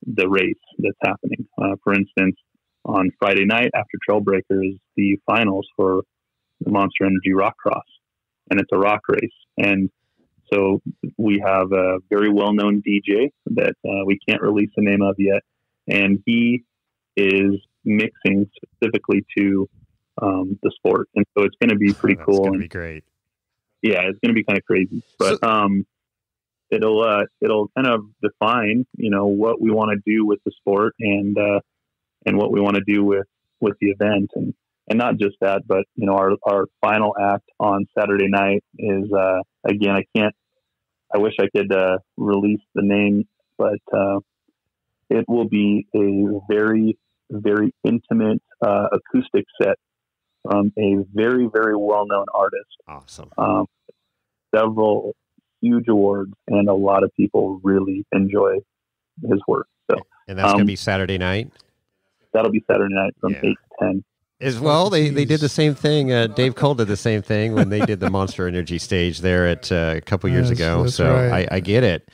S4: the race that's happening. For instance, on Friday night after Trailbreaker is the finals for the Monster Energy Rock Cross, and it's a rock race. And so we have a very well-known DJ that we can't release the name of yet, and he is mixing specifically to the sport. And so it's going to be pretty cool.
S2: It's going to be great.
S4: Yeah, it's going to be kind of crazy, but it'll kind of define, what we want to do with the sport and what we want to do with the event. And not just that, but, our final act on Saturday night is, again, I wish I could release the name, but it will be a very, very intimate acoustic set from a very, very well-known artist.
S2: Awesome.
S4: Several huge awards, and a lot of people really enjoy his work. So,
S2: and that's going to be Saturday night?
S4: That'll be Saturday night from 8 to 10.
S2: As well, they did the same thing. Dave Cole did the same thing when they did the Monster Energy stage there at a couple years ago. So right. I get it.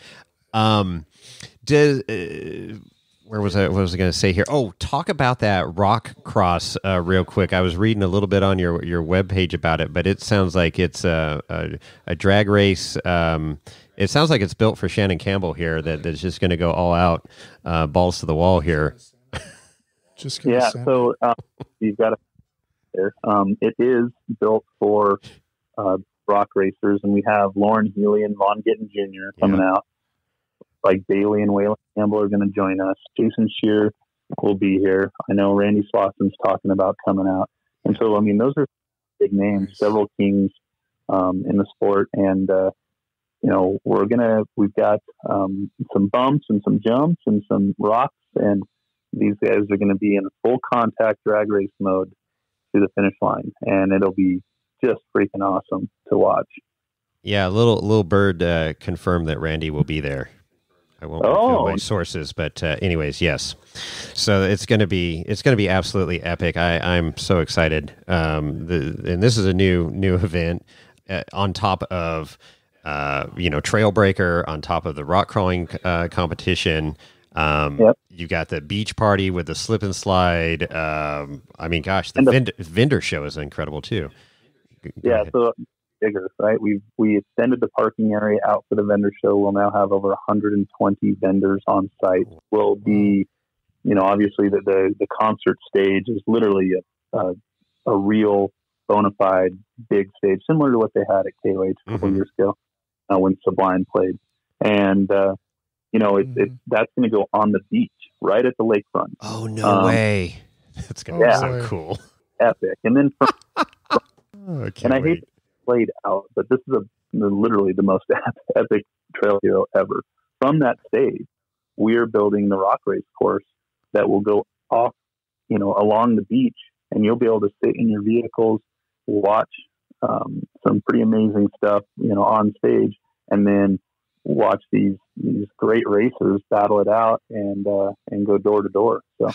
S2: Where was I? What was I going to say here? Oh, talk about that rock cross real quick. I was reading a little bit on your webpage about it, but it sounds like it's a drag race. It sounds like it's built for Shannon Campbell here. That's just going to go all out, balls to the wall here.
S4: So you've got it there. It is built for rock racers, and we have Lauren Healy and Vaughn Gittin Jr. coming out. Like Bailey and Waylon Campbell are going to join us. Jason Shear will be here. I know Randy Slosson's talking about coming out. And so, those are big names, several kings in the sport. And, we've got some bumps and some jumps and some rocks. And these guys are going to be in full contact drag race mode to the finish line. And it'll be just freaking awesome to watch.
S2: Yeah, little bird confirmed that Randy will be there. I won't reveal my sources, but anyways, yes. So it's going to be absolutely epic. I'm so excited. And this is a new event on top of Trailbreaker, on top of the rock crawling competition. You got the beach party with the slip and slide. The vendor show is incredible too.
S4: So bigger, right? We extended the parking area out for the vendor show. We'll now have over 120 vendors on site. We'll be, obviously the concert stage is literally a real bona fide big stage, similar to what they had at KOH a couple years ago when Sublime played. And, that's going to go on the beach right at the lakefront.
S2: Oh, no way. That's going to be so cool.
S4: Epic. And then I hate played out, but this is literally the most epic trail hero ever. From that stage, we're building the rock race course that will go off, along the beach, and you'll be able to sit in your vehicles, watch some pretty amazing stuff, on stage, and then watch these great racers battle it out and go door to door. So,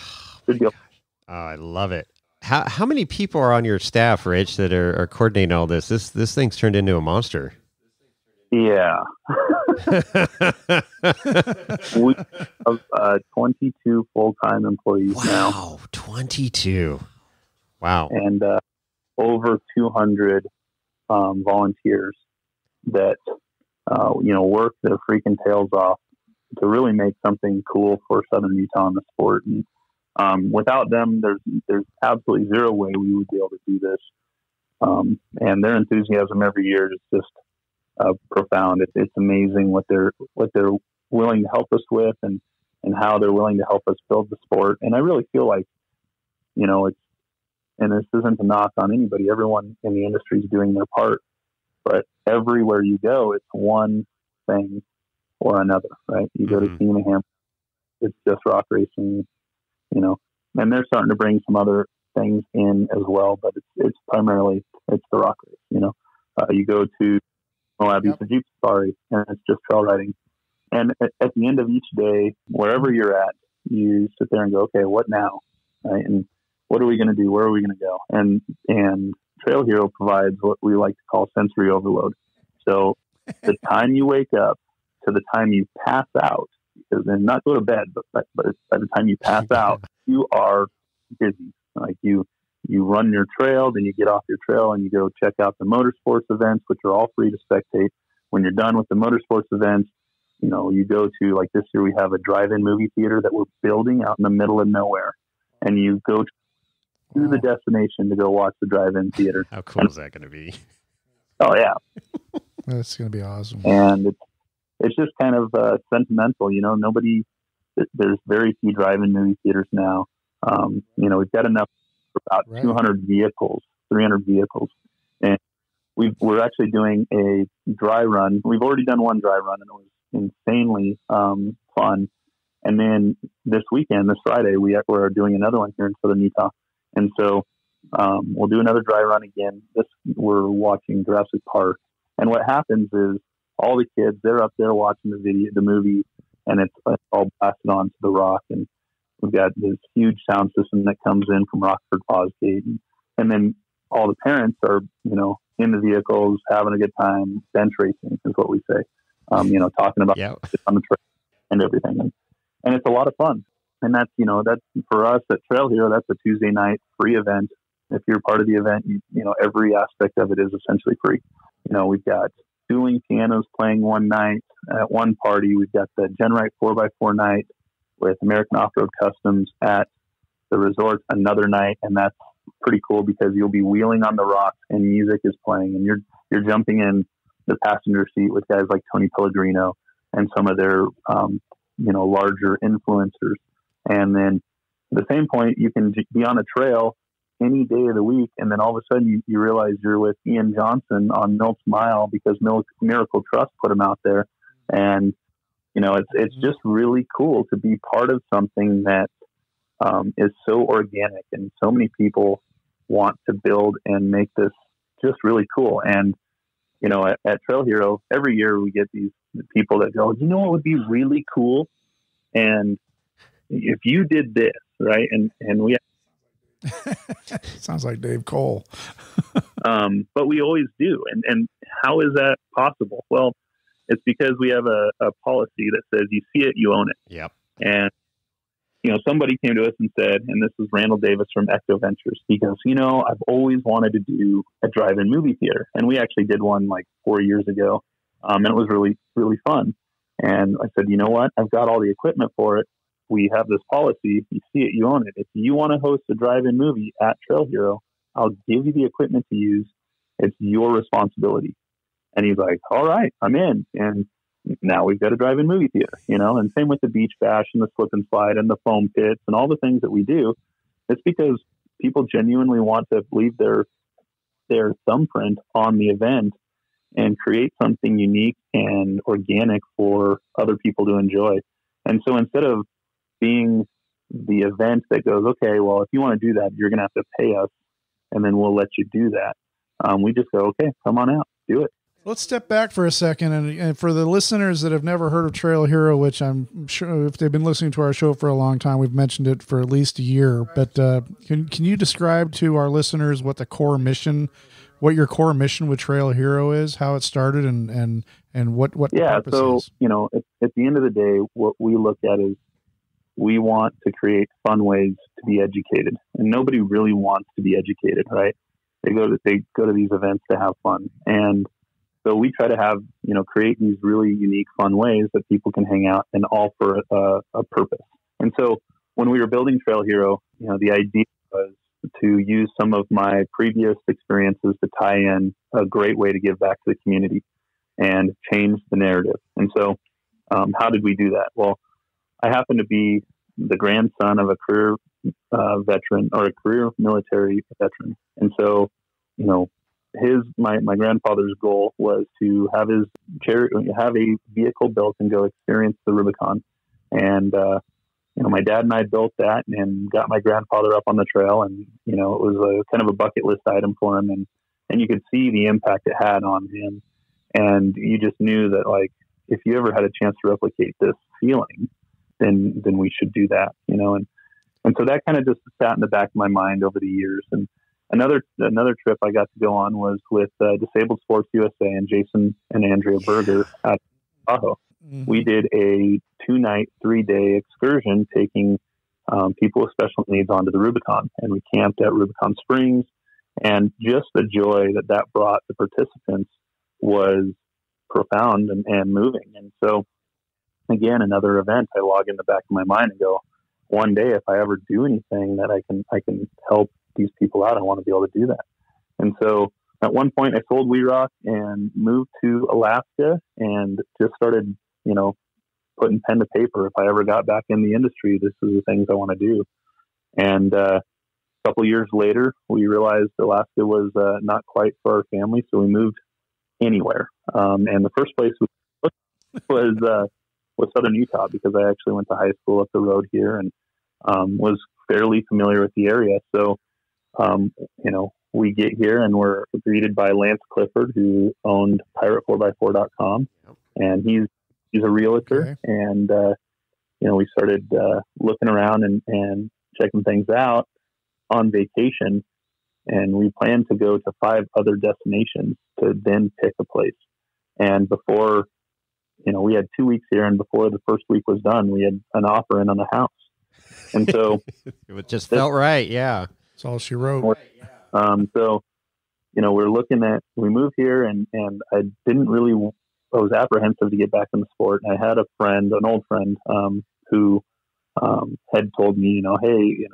S4: good deal.
S2: Oh, I love it. How many people are on your staff, Rich, that are coordinating all this? This thing's turned into a monster.
S4: Yeah. We have 22 full-time employees now.
S2: Wow, 22. Wow.
S4: And over 200 volunteers that, work their freaking tails off to really make something cool for Southern Utah in the sport. And without them, there's absolutely zero way we would be able to do this. And their enthusiasm every year is just profound. It's amazing what they're willing to help us with and how they're willing to help us build the sport. And I really feel like, and this isn't a knock on anybody, everyone in the industry is doing their part, but everywhere you go, it's one thing or another, right? You go to Keeneham, it's just rock racing, and they're starting to bring some other things in as well, but it's primarily the rock race. You go to Moabi's Jeep Safari, and it's just trail riding. And at the end of each day, wherever you're at, you sit there and go, okay, what now? Right? And what are we going to do? Where are we going to go? And Trail Hero provides what we like to call sensory overload. So the time you wake up to the time you pass out, and not go to bed, but by the time you pass out, you are busy. Like you run your trail, then you get off your trail and you go check out the motorsports events, which are all free to spectate. When you're done with the motorsports events, you go to, like this year, we have a drive-in movie theater that we're building out in the middle of nowhere. And you go to to the destination to go watch the drive-in theater.
S2: How cool is that going to be?
S4: Oh yeah,
S3: That's going to be awesome.
S4: and it's just kind of sentimental, there's very few drive-in movie theaters now. We've got enough for about 200 vehicles, 300 vehicles, and we're actually doing a dry run. We've already done one dry run, and it was insanely fun. And then this weekend, this Friday, we're doing another one here in Southern Utah. And so we'll do another dry run again. We're watching Jurassic Park. And what happens is all the kids, they're up there watching the movie, and it's all blasted onto the rock. And we've got this huge sound system that comes in from Rockford Fosgate. And then all the parents are, in the vehicles, having a good time. Bench racing is what we say, talking about on the trail and everything. And it's a lot of fun. And that's for us at Trail Hero, that's a Tuesday night free event. If you're part of the event, every aspect of it is essentially free. We've got dueling pianos playing one night at one party. We've got the Genrite 4x4 night with American Off-Road Customs at the resort another night. And that's pretty cool because you'll be wheeling on the rocks and music is playing, and you're jumping in the passenger seat with guys like Tony Pellegrino and some of their larger influencers. And then at the same point, you can be on a trail any day of the week, and then all of a sudden you realize you're with Ian Johnson on Milt's Mile because Miracle Trust put him out there. And it's just really cool to be part of something that is so organic, and so many people want to build and make this just really cool. And at Trail Hero, every year we get these people that go, what would be really cool, and if you did this, right? And we
S3: sounds like Dave Cole.
S4: But we always do. And how is that possible? Well, it's because we have a policy that says you see it, you own it.
S2: Yep.
S4: And somebody came to us and said, and this is Randall Davis from Ecto Ventures. He goes, I've always wanted to do a drive-in movie theater. And we actually did one like 4 years ago. And it was really, really fun. And I said, you know what? I've got all the equipment for it. We have this policy. You see it, you own it. If you want to host a drive-in movie at Trail Hero, I'll give you the equipment to use. It's your responsibility. And he's like, all right, I'm in. And now we've got a drive-in movie theater, and same with the beach bash and the slip and slide and the foam pits and all the things that we do. It's because people genuinely want to leave their thumbprint on the event and create something unique and organic for other people to enjoy. And so instead of being the event that goes, okay, well, if you want to do that, you're going to have to pay us, and then we'll let you do that. We just go, okay, come on out, do it.
S3: Let's step back for a second. And for the listeners that have never heard of Trail Hero, which I'm sure if they've been listening to our show for a long time, we've mentioned it for at least a year, but can you describe to our listeners what your core mission with Trail Hero is, how it started, and what the purpose is?
S4: So, at the end of the day, what we look at is we want to create fun ways to be educated, and nobody really wants to be educated, right? They go to these events to have fun. And so we try to have, create these really unique, fun ways that people can hang out, and all for a purpose. And so when we were building Trail Hero, the idea was to use some of my previous experiences to tie in a great way to give back to the community and change the narrative. And so how did we do that? Well, I happen to be the grandson of a career veteran, or a career military veteran. And so, my grandfather's goal was to have have a vehicle built and go experience the Rubicon. And, my dad and I built that and got my grandfather up on the trail, and, it was a kind of a bucket list item for him. And you could see the impact it had on him. And you just knew that, like, if you ever had a chance to replicate this feeling, then we should do that, and so that kind of just sat in the back of my mind over the years. And another trip I got to go on was with Disabled Sports USA and Jason and Andrea Berger at Tahoe. Mm-hmm. We did a 2-night, 3-day excursion taking people with special needs onto the Rubicon, and we camped at Rubicon Springs, and just the joy that brought the participants was profound and moving. And so, again, another event I log in the back of my mind and go, one day, if I ever do anything that I can help these people out. I want to be able to do that. And so at one point I sold We Rock and moved to Alaska and just started, putting pen to paper. If I ever got back in the industry, this is the things I want to do. And a couple of years later, we realized Alaska was not quite for our family, so we moved anywhere. And the first place we was Southern Utah, because I actually went to high school up the road here and was fairly familiar with the area. So, we get here and we're greeted by Lance Clifford, who owned Pirate4x4.com, and he's a realtor.
S3: Okay.
S4: And we started looking around and checking things out on vacation, and we planned to go to 5 other destinations to then pick a place. And before, we had 2 weeks here, and before the first week was done, we had an offer in on the house. And so
S2: it just felt right. Yeah.
S3: That's all she wrote.
S4: So, we moved here and I was apprehensive to get back in the sport. And I had an old friend, who had told me, hey,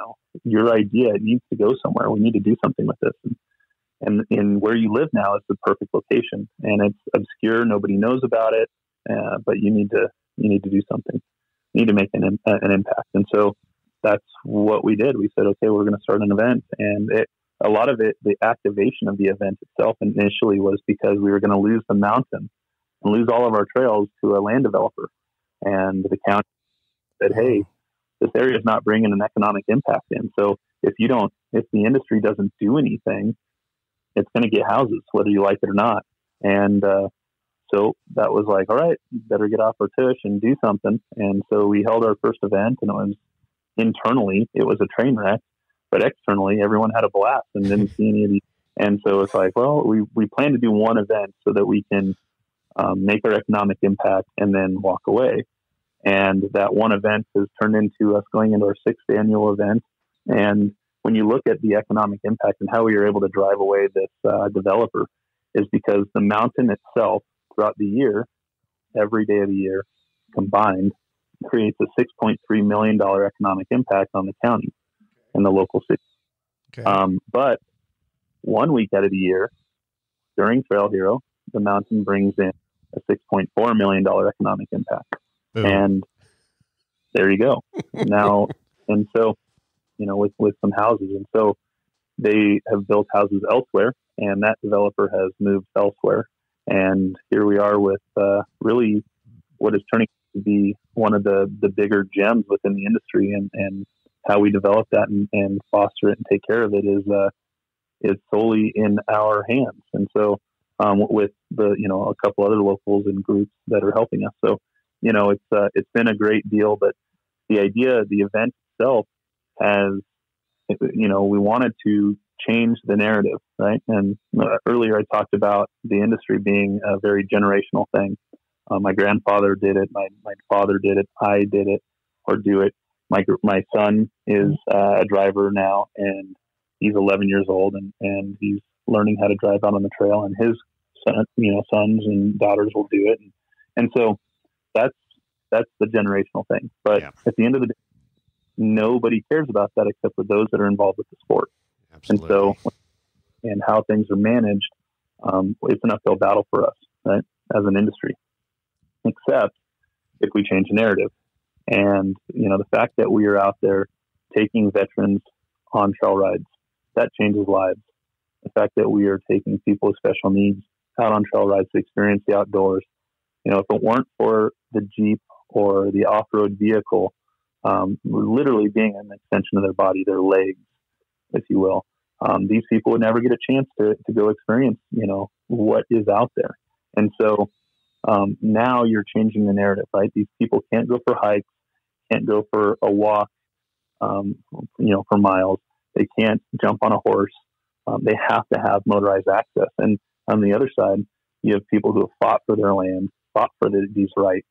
S4: your idea needs to go somewhere. We need to do something with this. And in where you live now is the perfect location, and it's obscure. Nobody knows about it, but you need to do something. You need to make an impact. And so that's what we did. We said, okay, we're going to start an event. And a lot of it, the activation of the event itself initially was because we were going to lose the mountain and lose all of our trails to a land developer. And the county said, hey, this area is not bringing an economic impact in. So if the industry doesn't do anything, it's going to get houses, whether you like it or not. And so that was like, all right, better get off our tush and do something. And so we held our first event, and internally, it was a train wreck, but externally, everyone had a blast and didn't see any of these. And so it's like, well, we plan to do one event so that we can make our economic impact and then walk away. And that one event has turned into us going into our 6th annual event. And when you look at the economic impact and how we were able to drive away this developer, is because the mountain itself throughout the year, every day of the year combined, creates a $6.3 million economic impact on the county and the local city.
S3: Okay.
S4: But 1 week out of the year, during Trail Hero, the mountain brings in a $6.4 million economic impact.
S2: Boom.
S4: And there you go. Now, and so, with some houses. And so they have built houses elsewhere, and that developer has moved elsewhere. And here we are with really what is turning to be one of the bigger gems within the industry, and how we develop that and foster it and take care of it is solely in our hands. And so with a couple other locals and groups that are helping us. So, it's been a great deal, but the idea, the event itself has, we wanted to change the narrative, right? And earlier I talked about the industry being a very generational thing. My grandfather did it. My father did it. I did it or do it. My son is a driver now, and he's 11 years old, and he's learning how to drive out on the trail, and his sons and daughters will do it. And so that's the generational thing. But at the end of the day, nobody cares about that except for those that are involved with the sport.
S2: Absolutely.
S4: And so, and how things are managed, it's an uphill battle for us, right, as an industry, except if we change the narrative. And, the fact that we are out there taking veterans on trail rides, that changes lives. The fact that we are taking people with special needs out on trail rides to experience the outdoors. If it weren't for the Jeep or the off-road vehicle, literally being an extension of their body, their legs, if you will, these people would never get a chance to go experience, what is out there. And so now you're changing the narrative, right? These people can't go for hikes, can't go for a walk, for miles. They can't jump on a horse. They have to have motorized access. And on the other side, you have people who have fought for their land, fought for these rights,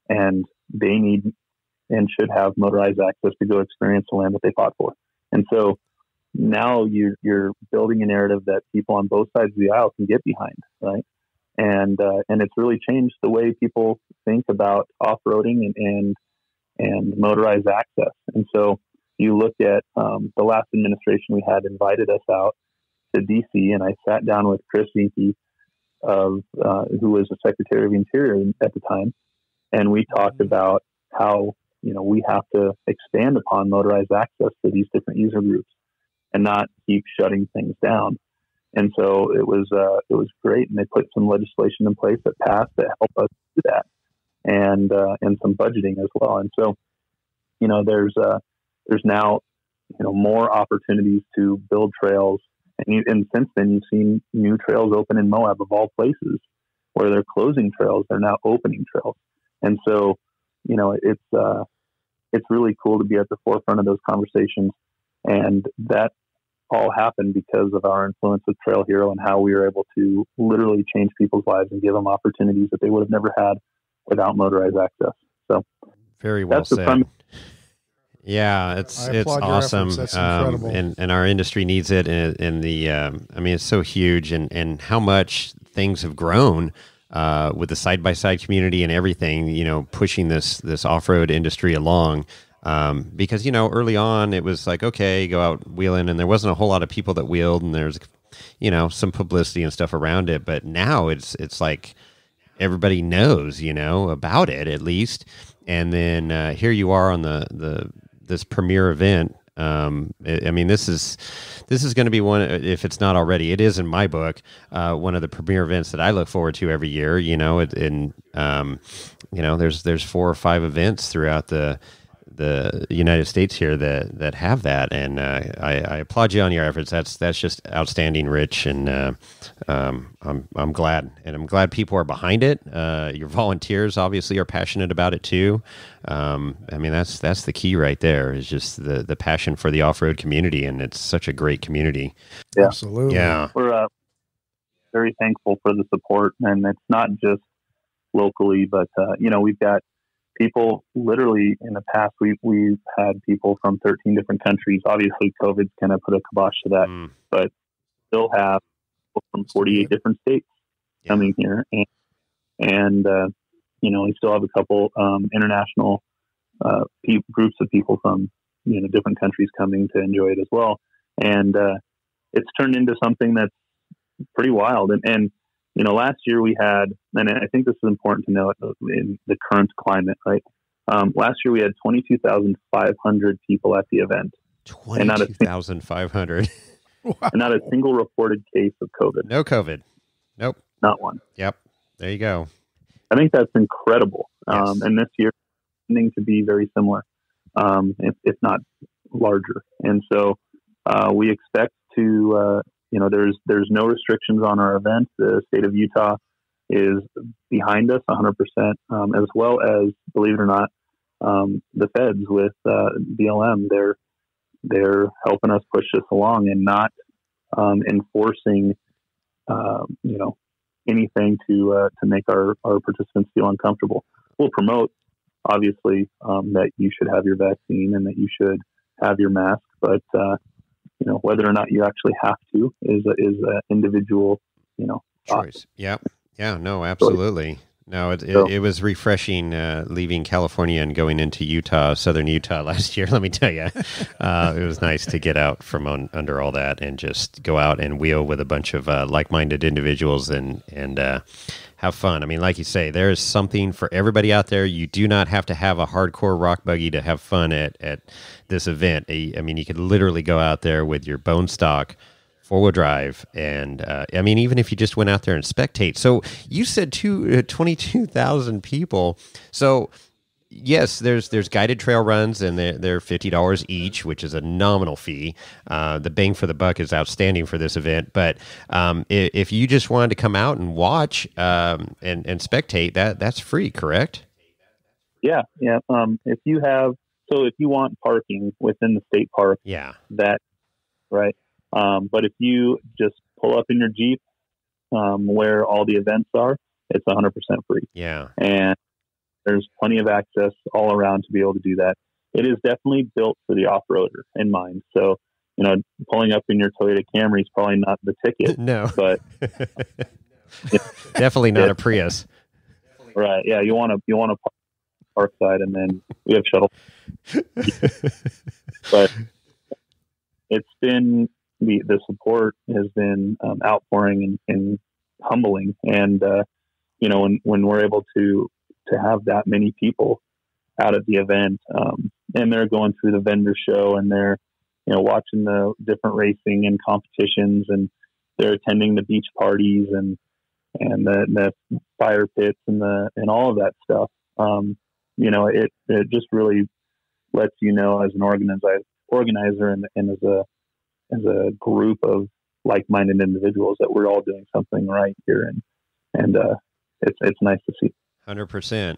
S4: and they need and should have motorized access to go experience the land that they fought for. And so now you're building a narrative that people on both sides of the aisle can get behind, right? And it's really changed the way people think about off-roading and motorized access. And so you look at the last administration we had invited us out to DC, and I sat down with Chris Zinke, who was the Secretary of the Interior at the time, and we talked about how we have to expand upon motorized access to these different user groups and not keep shutting things down. And so it was great, and they put some legislation in place that passed that helped us do that, and some budgeting as well. And so there's now more opportunities to build trails, and since then you've seen new trails open in Moab of all places, where they're closing trails, they're now opening trails, and so it's really cool to be at the forefront of those conversations, and that all happened because of our influence with Trail Hero and how we were able to literally change people's lives and give them opportunities that they would have never had without motorized access. So
S2: very well said. Yeah, it's awesome.
S3: That's incredible.
S2: And our industry needs it. And it's so huge, and how much things have grown with the side-by-side community and everything, pushing this off-road industry along. Because, early on it was like, okay, go out wheeling, and there wasn't a whole lot of people that wheeled, and there's, some publicity and stuff around it. But now it's like everybody knows, about it at least. And then here you are on this premier event. This is going to be one, if it's not already, it is in my book, one of the premier events that I look forward to every year. There's 4 or 5 events throughout the United States here that have that, and I applaud you on your efforts. That's just outstanding, Rich, and I'm glad, and I'm glad people are behind it. Your volunteers obviously are passionate about it too. That's the key right there, is just the passion for the off-road community, and it's such a great community.
S4: Yeah.
S3: Absolutely.
S2: Yeah,
S4: we're very thankful for the support, and it's not just locally, but we've got people literally in the past. We've had people from 13 different countries. Obviously, COVID's kind of put a kibosh to that, but still have people from 48 different states coming here, and we still have a couple international groups of people from different countries coming to enjoy it as well. And it's turned into something that's pretty wild. And last year we had, and I think this is important to note in the current climate, right? Last year we had 22,500 people at the event.
S2: 22,500.
S3: Wow.
S4: And not a single reported case of COVID.
S2: No COVID. Nope.
S4: Not one.
S2: Yep. There you go.
S4: I think that's incredible.
S2: Yes.
S4: And this year, tending to be very similar, if not larger. And so we expect to, there's no restrictions on our event. The state of Utah is behind us 100%, as well as, believe it or not, the feds with BLM. They're helping us push this along and not enforcing, anything to make our participants feel uncomfortable. We'll promote, obviously, that you should have your vaccine and that you should have your mask, but whether or not you actually have to is an individual,
S2: choice. Yep. Yeah. No, absolutely. No, it was refreshing leaving California and going into Utah, southern Utah last year. Let me tell you, it was nice to get out from under all that and just go out and wheel with a bunch of like-minded individuals and have fun. I mean, like you say, there is something for everybody out there. You do not have to have a hardcore rock buggy to have fun at this event. I mean, you could literally go out there with your bone stock four-wheel drive, and even if you just went out there and spectate. So you said 22,000 people. So yes, there's guided trail runs, and they're $50 each, which is a nominal fee. The bang for the buck is outstanding for this event. But if you just wanted to come out and watch and spectate, that's free, correct?
S4: Yeah. If you want parking within the state park, that right. But if you just pull up in your Jeep where all the events are, it's 100% free.
S2: Yeah.
S4: And there's plenty of access all around to be able to do that. It is definitely built for the off-roader in mind. So, pulling up in your Toyota Camry is probably not the ticket.
S2: No.
S4: But
S2: definitely not a Prius.
S4: Right. Yeah. You want to park side, and then we have shuttle. But it's been the support has been outpouring and humbling. And, when we're able to have that many people out at the event, and they're going through the vendor show and they're, watching the different racing and competitions, and they're attending the beach parties and the fire pits and all of that stuff. It just really lets as an organizer and as a group of like-minded individuals that we're all doing something right here. And it's nice to see.
S2: 100%.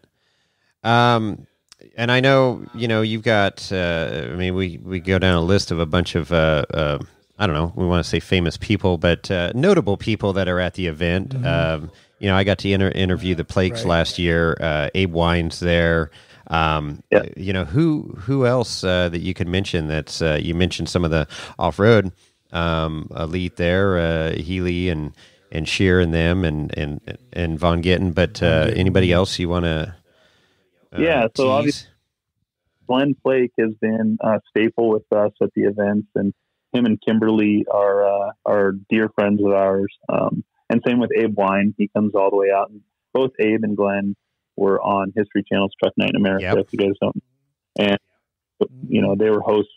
S2: And I know, you've got, we go down a list of a bunch of, I don't know, we want to say famous people, but notable people that are at the event. Mm-hmm. I got to interview the Plakes last year. Abe Wine's there. Who else that you could mention? That's you mentioned some of the off-road elite there, Healy and Shear and them and Von Gittin. But anybody else you want to?
S4: So obviously Glenn Flake has been a staple with us at the events, and him and Kimberly are dear friends of ours. And same with Abe Wine. He comes all the way out. And both Abe and Glenn were on History Channel's Truck Night in America, if you guys don't. And, they were hosts,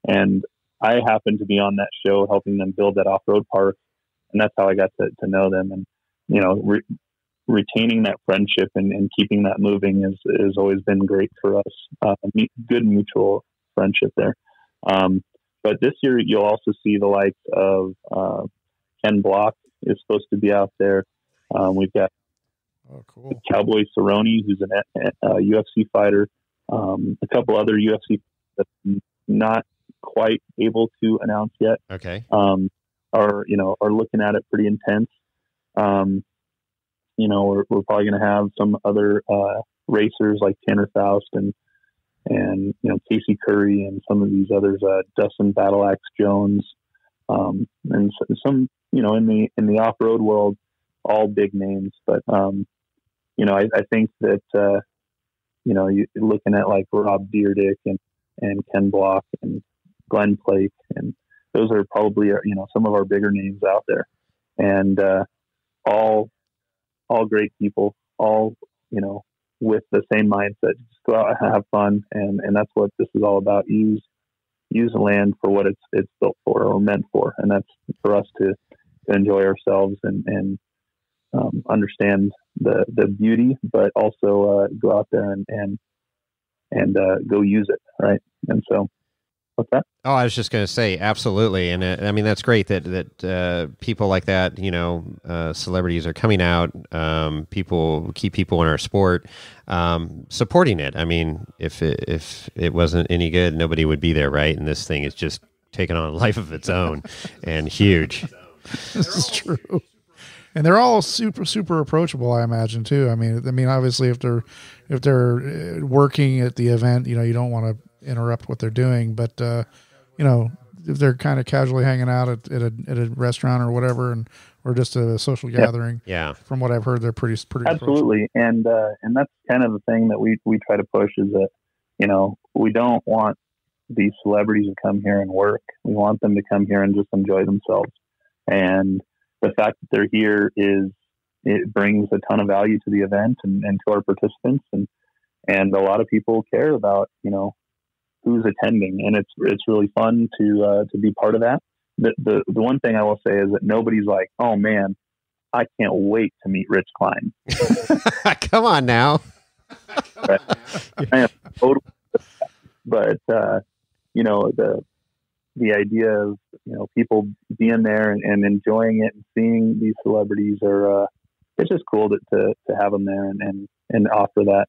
S4: and I happened to be on that show helping them build that off-road park. And that's how I got to know them. And, retaining that friendship and keeping that moving has always been great for us. Good mutual friendship there. But this year you'll also see the likes of Ken Block is supposed to be out there. We've got Cowboy Cerrone, who's a UFC fighter. A couple other UFC that not quite able to announce yet.
S2: Okay.
S4: Are looking at it pretty intense. We're probably going to have some other racers like Tanner Faust and Casey Curry and some of these others, Dustin Battle Axe Jones, and some in the off road world, all big names. But I think that you're looking at like Rob Deerdick and Ken Block and Glenn Plake, and those are probably some of our bigger names out there, and all great people, all, with the same mindset, just go out and have fun. And that's what this is all about. Use the land for what it's built for or meant for. And that's for us to enjoy ourselves and understand the beauty, but also go out there and go use it. Right. And so what's that?
S2: Oh, I was just going to say, absolutely. And that's great that people like that, celebrities are coming out, key people in our sport, supporting it. I mean, if it wasn't any good, nobody would be there, right? And this thing is just taking on a life of its own and huge.
S3: This is true. And they're all super, super approachable, I imagine, too. I mean, obviously, if they're working at the event, you don't want to interrupt what they're doing, but if they're kind of casually hanging out at a restaurant or whatever, or just a social gathering, from what I've heard, they're pretty
S4: absolutely. And that's kind of the thing that we try to push is that we don't want these celebrities to come here and work. We want them to come here and just enjoy themselves. And the fact that they're here it brings a ton of value to the event and to our participants, and a lot of people care about who's attending, and it's really fun to be part of that. The one thing I will say is that nobody's like, oh man, I can't wait to meet Rich Klein.
S2: Come on now.
S4: Right. I am totally, but the idea of people being there and enjoying it and seeing these celebrities it's just cool to have them there and offer that.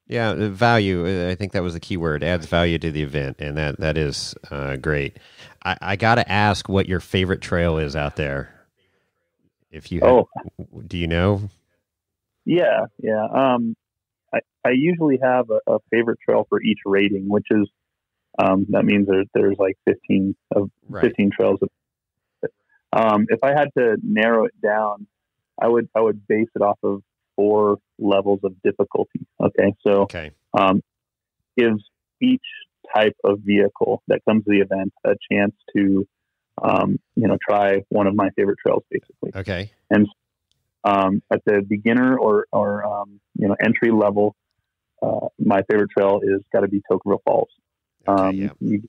S2: Yeah, the value. I think that was the key word. Adds value to the event, and that is great. I got to ask what your favorite trail is out there. If you do you know?
S4: Yeah. I usually have a favorite trail for each rating, which is that means there's like 15 trails. If I had to narrow it down, I would base it off of 4 levels of difficulty. Okay. So, gives each type of vehicle that comes to the event a chance to, try one of my favorite trails, basically.
S2: Okay.
S4: And at the beginner or entry level, my favorite trail is got to be Tocqueville Falls. You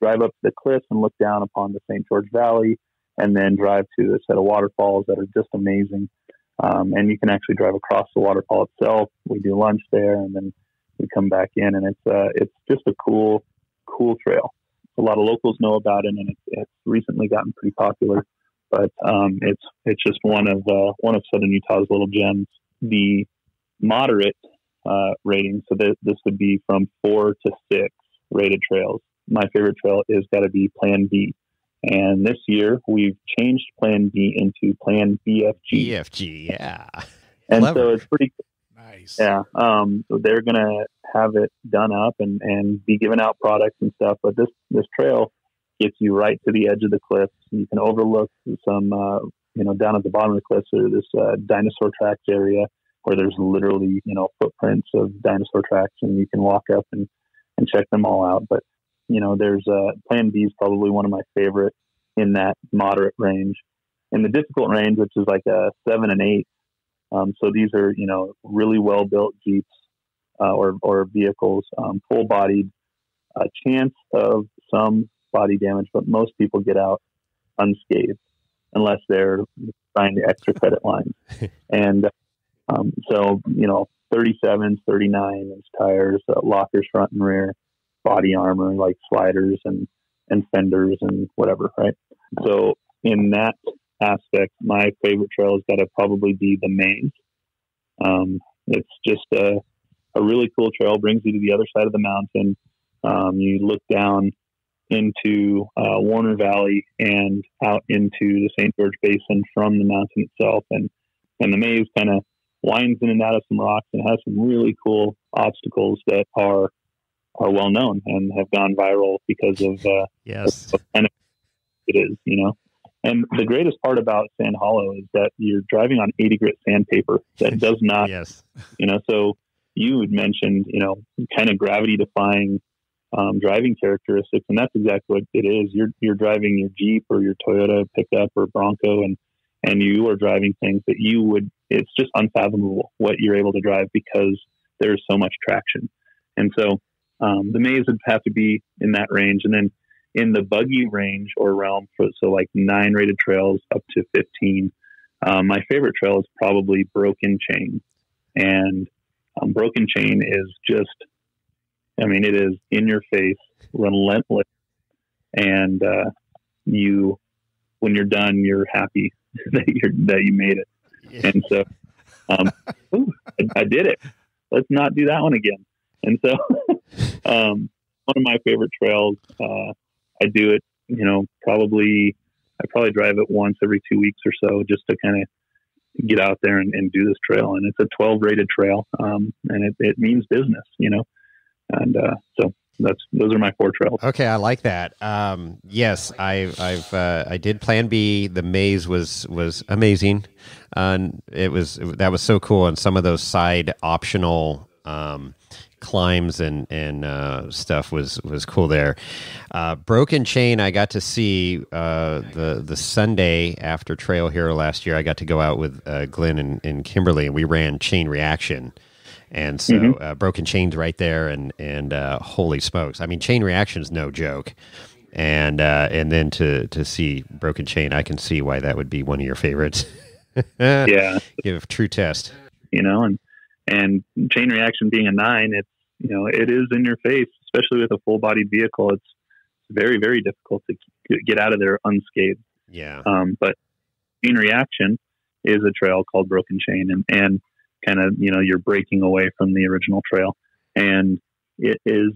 S4: drive up the cliffs and look down upon the St. George Valley, and then drive to a set of waterfalls that are just amazing. And you can actually drive across the waterfall itself. We do lunch there, and then we come back in, and it's just a cool trail. A lot of locals know about it, and it's recently gotten pretty popular. But it's just one of Southern Utah's little gems. The moderate rating, so this would be from 4 to 6 rated trails. My favorite trail is got to be Plan B. And this year we've changed Plan B into Plan BFG.
S2: BFG, yeah.
S4: And
S2: Clever.
S4: so it's pretty
S3: Nice.
S4: Yeah. So they're going to have it done up and be giving out products and stuff. But this trail gets you right to the edge of the cliffs. You can overlook some, down at the bottom of the cliffs, there's this dinosaur tracks area where there's literally, footprints of dinosaur tracks, and you can walk up and check them all out. But, there's Plan B is probably one of my favorite in that moderate range. In the difficult range, which is like a 7 and 8, so these are, really well-built Jeeps or vehicles, full-bodied, a chance of some body damage, but most people get out unscathed unless they're trying the extra credit lines. And so, 37s, 39-inch tires, lockers front and rear, body armor like sliders and fenders and whatever, right? So in that aspect, my favorite trail has got to probably be the Maze. It's just a really cool trail, brings you to the other side of the mountain. You look down into Warner Valley and out into the St. George Basin from the mountain itself. And the Maze kind of winds in and out of some rocks and has some really cool obstacles that are well known and have gone viral because of
S2: yes,
S4: what kind of it is, And the greatest part about Sand Hollow is that you're driving on 80 grit sandpaper that does not,
S2: yes,
S4: so you had mentioned, kind of gravity defying driving characteristics, and that's exactly what it is. You're driving your Jeep or your Toyota pickup or Bronco, and you are driving things that it's just unfathomable what you're able to drive because there's so much traction. And so the Maze would have to be in that range. And then in the buggy range or realm, so like 9 rated trails up to 15, my favorite trail is probably Broken Chain. And Broken Chain is just, it is in your face, relentless. And when you're done, you're happy that you made it. Yeah. And so I did it. Let's not do that one again. And so one of my favorite trails, I do it, I probably drive it once every 2 weeks or so just to kind of get out there and do this trail. And it's a 12 rated trail. And it means business, and so those are my 4 trails.
S2: Okay. I like that. Yes, I did Plan B. The Maze was amazing. That was so cool. And some of those side optional, climbs and stuff was cool there. Broken Chain, I got to see the Sunday after Trail Hero last year. I got to go out with Glenn and Kimberly, and we ran Chain Reaction. And so Broken Chain's right there, and holy smokes! Chain Reaction is no joke. And then to see Broken Chain, I can see why that would be one of your favorites.
S4: Yeah,
S2: give a true test.
S4: And Chain Reaction being a 9, it's it is in your face, especially with a full bodied vehicle. It's very, very difficult to get out of there unscathed.
S2: Yeah.
S4: But Chain Reaction is a trail called Broken Chain, and kind of you're breaking away from the original trail, and it is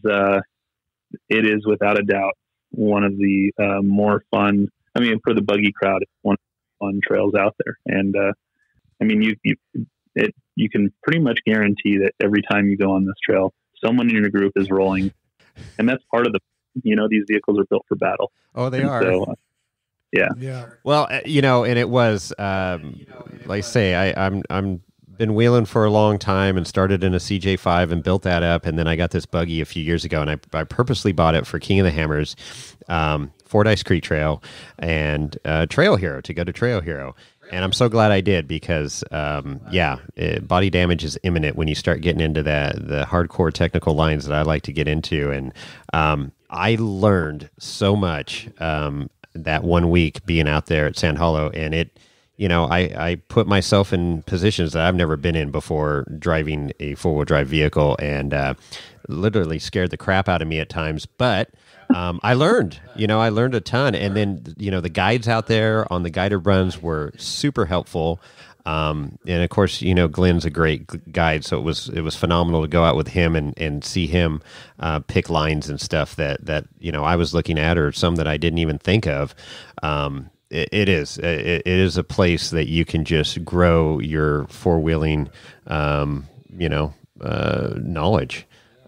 S4: without a doubt one of the more fun. For the buggy crowd, it's one of the fun trails out there, and you can pretty much guarantee that every time you go on this trail, someone in your group is rolling, and that's part of these vehicles are built for battle.
S2: Oh, they are. So,
S4: yeah.
S2: Well, and it was like I say, I'm been wheeling for a long time and started in a CJ5 and built that up. And then I got this buggy a few years ago, and I purposely bought it for King of the Hammers, Fordyce Creek Trail, and Trail Hero, to go to Trail Hero. And I'm so glad I did, because, body damage is imminent when you start getting into the hardcore technical lines that I like to get into. And I learned so much that 1 week being out there at Sand Hollow, and I put myself in positions that I've never been in before driving a four-wheel drive vehicle, and literally scared the crap out of me at times. But I learned a ton. And then, the guides out there on the guided runs were super helpful. And of course, Glenn's a great guide, so it was phenomenal to go out with him and see him pick lines and stuff that I was looking at, or some that I didn't even think of. It is a place that you can just grow your four-wheeling, knowledge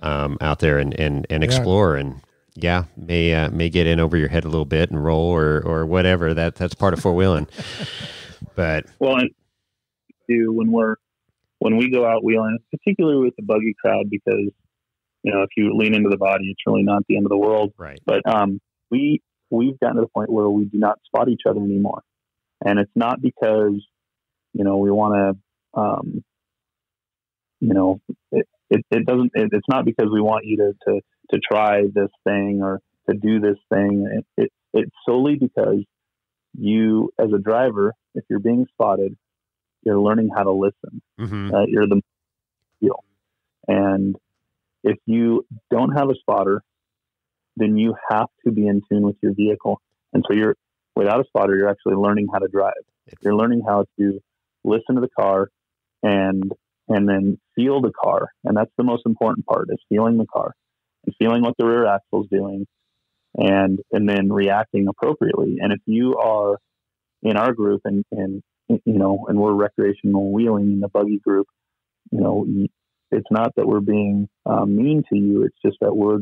S2: out there and explore, and may get in over your head a little bit and roll or whatever. That's part of four-wheeling. But
S4: and when we go out wheeling, particularly with the buggy crowd, because if you lean into the body, it's really not the end of the world.
S2: Right.
S4: But we've gotten to the point where we do not spot each other anymore. And it's not because, we want to, it's not because we want you to try this thing or to do this thing. It's solely because you, as a driver, if you're being spotted, you're learning how to listen.
S2: Mm-hmm.
S4: You're the deal. And if you don't have a spotter, then you have to be in tune with your vehicle. And so without a spotter, you're actually learning how to drive. You're learning how to listen to the car and then feel the car. And that's the most important part, is feeling the car and feeling what the rear axle is doing, and then reacting appropriately. And if you are in our group and we're recreational wheeling in the buggy group, it's not that we're being mean to you. It's just that we're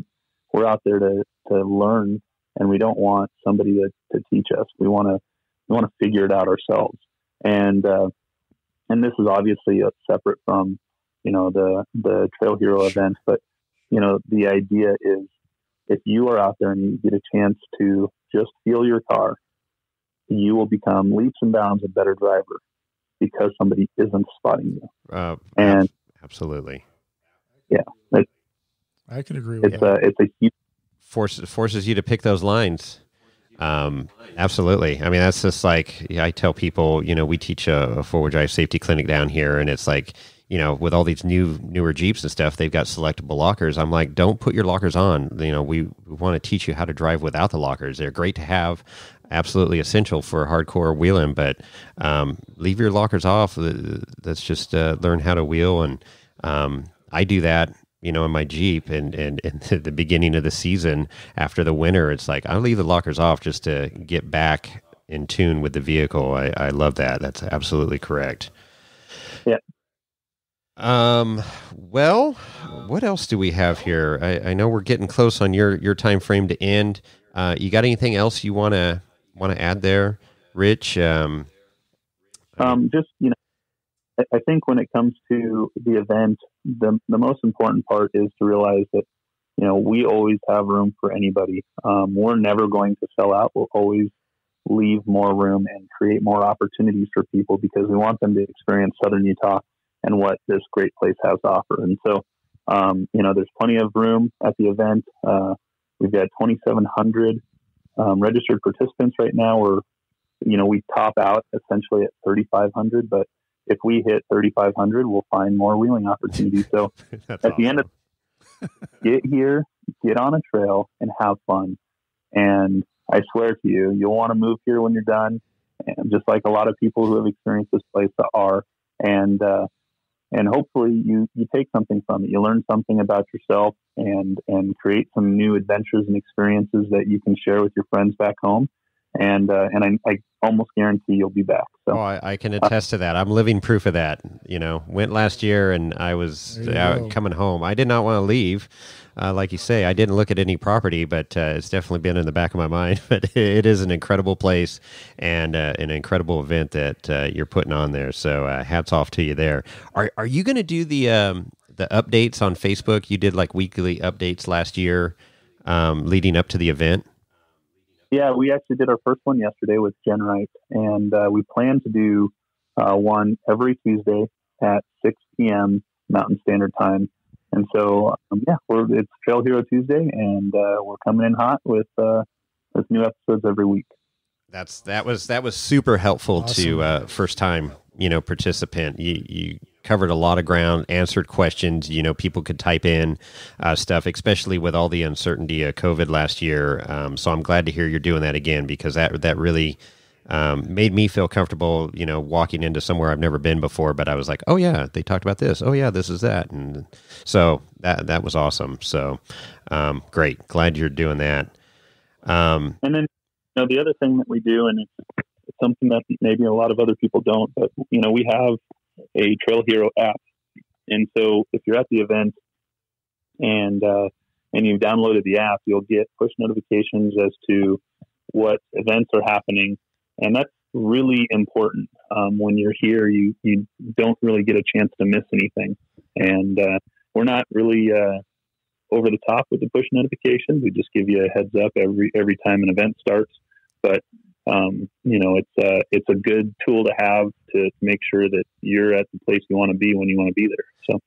S4: out there to learn, and we don't want somebody to teach us. We want to figure it out ourselves. And this is obviously separate from, the Trail Hero event, but, the idea is, if you are out there and you get a chance to just feel your car, you will become leaps and bounds a better driver, because somebody isn't spotting you. And
S2: absolutely.
S3: Yeah. I can agree with that.
S4: It's a huge
S2: forces you to pick those lines. Absolutely. I mean, that's just like, I tell people, we teach a four-wheel drive safety clinic down here, and it's like, with all these newer Jeeps and stuff, they've got selectable lockers. I'm like, don't put your lockers on. We want to teach you how to drive without the lockers. They're great to have, absolutely essential for hardcore wheeling, but leave your lockers off. Let's just learn how to wheel. And I do that, in my Jeep, and at the beginning of the season after the winter, it's like, I'll leave the lockers off just to get back in tune with the vehicle. I love that. That's absolutely correct.
S4: Yeah.
S2: Well, what else do we have here? I know we're getting close on your time frame to end. You got anything else you want to add there, Rich?
S4: Just, I think when it comes to the event, the most important part is to realize that, we always have room for anybody. We're never going to sell out. We'll always leave more room and create more opportunities for people, because we want them to experience Southern Utah and what this great place has to offer. And so, there's plenty of room at the event. We've got 2,700 registered participants right now. We top out essentially at 3,500, but if we hit 3,500, we'll find more wheeling opportunities. So at awesome. The end of get here, get on a trail, and have fun. And I swear to you, you'll want to move here when you're done. And just like a lot of people who have experienced this place are. And hopefully you take something from it. You learn something about yourself and create some new adventures and experiences that you can share with your friends back home. I almost guarantee you'll be back. So
S2: I can attest to that. I'm living proof of that. Went last year and I was coming home. I did not want to leave. Like you say, I didn't look at any property, but it's definitely been in the back of my mind. But it is an incredible place and an incredible event that you're putting on there. So hats off to you there. Are you going to do the updates on Facebook? You did like weekly updates last year leading up to the event.
S4: Yeah, we actually did our first one yesterday with Jen Wright, and we plan to do one every Tuesday at 6 p.m. Mountain Standard Time. And so, it's Trail Hero Tuesday, and we're coming in hot with new episodes every week.
S2: That was super helpful to first time participant. You covered a lot of ground, answered questions. People could type in stuff, especially with all the uncertainty of COVID last year. So I'm glad to hear you're doing that again, because that really made me feel comfortable, walking into somewhere I've never been before. But I was like, oh yeah, they talked about this. Oh yeah, this is that. And so that was awesome. So great. Glad you're doing that.
S4: And then, the other thing that we do, and it's something that maybe a lot of other people don't, but we have a Trail Hero app. And so if you're at the event and you've downloaded the app, you'll get push notifications as to what events are happening. And that's really important. When you're here, you don't really get a chance to miss anything. And we're not really over the top with the push notifications. We just give you a heads up every time an event starts. But it's a good tool to have to make sure that you're at the place you want to be when you want to be there. So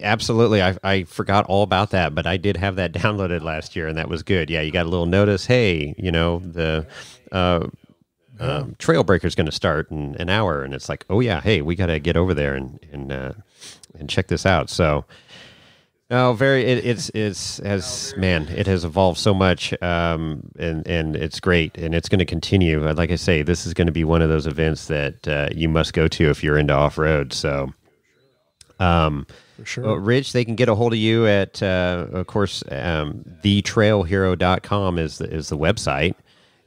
S2: absolutely, I forgot all about that, but I did have that downloaded last year, and that was good. Yeah, you got a little notice. Hey, the Trail Breaker's going to start in an hour, and it's like, oh yeah, hey, we got to get over there and check this out. So. No, it has evolved so much, and it's great, and it's going to continue. Like I say, this is going to be one of those events that you must go to if you're into off-road. So,
S3: for sure.
S2: Rich, they can get a hold of you at, of course, thetrailhero.com is the website,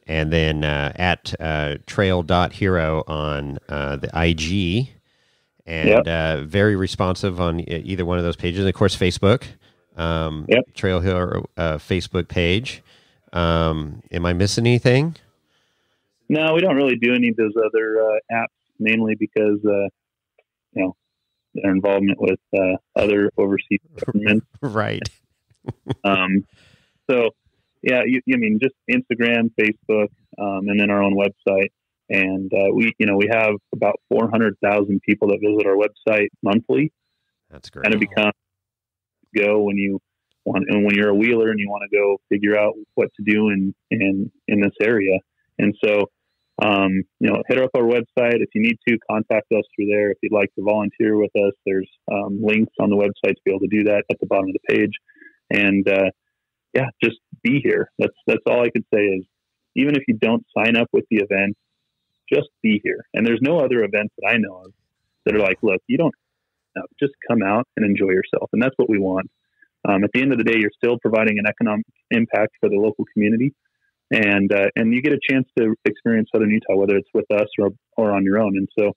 S2: and then at trail.hero on the IG. And very responsive on either one of those pages. And of course, Facebook, Trail Hero Facebook page. Am I missing anything?
S4: No, we don't really do any of those other apps, mainly because their involvement with other overseas governments.
S2: Right.
S4: So, yeah, just Instagram, Facebook, and then our own website. And we have about 400,000 people that visit our website monthly.
S2: That's great.
S4: Kind of become go when you want, and when you're a wheeler and you want to go figure out what to do in this area. And so, hit up our website. If you need to, contact us through there. If you'd like to volunteer with us, there's links on the website to be able to do that at the bottom of the page. And just be here. That's all I could say is, even if you don't sign up with the event, just be here. And there's no other events that I know of that are like, look, you don't just come out and enjoy yourself. And that's what we want. At the end of the day, you're still providing an economic impact for the local community. And you get a chance to experience Southern Utah, whether it's with us or on your own. And so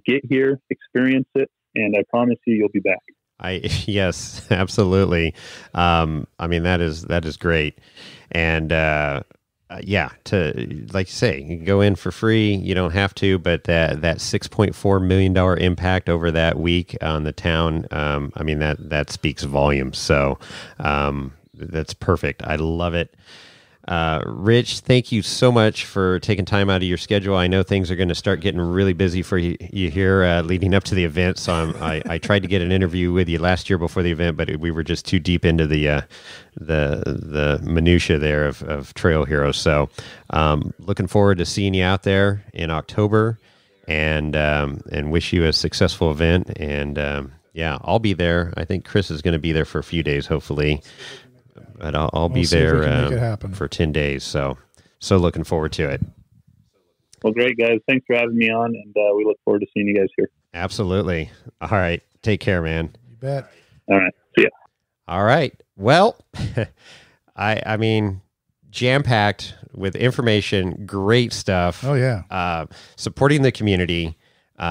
S4: get here, experience it, and I promise you'll be back.
S2: Yes, absolutely. That is great. And, to like you say, you can go in for free. You don't have to, but that $6.4 million impact over that week on the town, that speaks volumes. So that's perfect. I love it. Rich, thank you so much for taking time out of your schedule. I know things are going to start getting really busy for you here leading up to the event. So I tried to get an interview with you last year before the event, but we were just too deep into the minutia there of Trail Heroes. So looking forward to seeing you out there in October, and wish you a successful event. And I'll be there. I think Chris is going to be there for a few days, hopefully. But I'll be there for 10 days. So looking forward to it.
S4: Well, great, guys. Thanks for having me on, and we look forward to seeing you guys here.
S2: Absolutely. All right. Take care, man.
S3: You bet.
S4: All right. See ya.
S2: All right. Well, jam-packed with information, great stuff.
S3: Oh yeah.
S2: Supporting the community,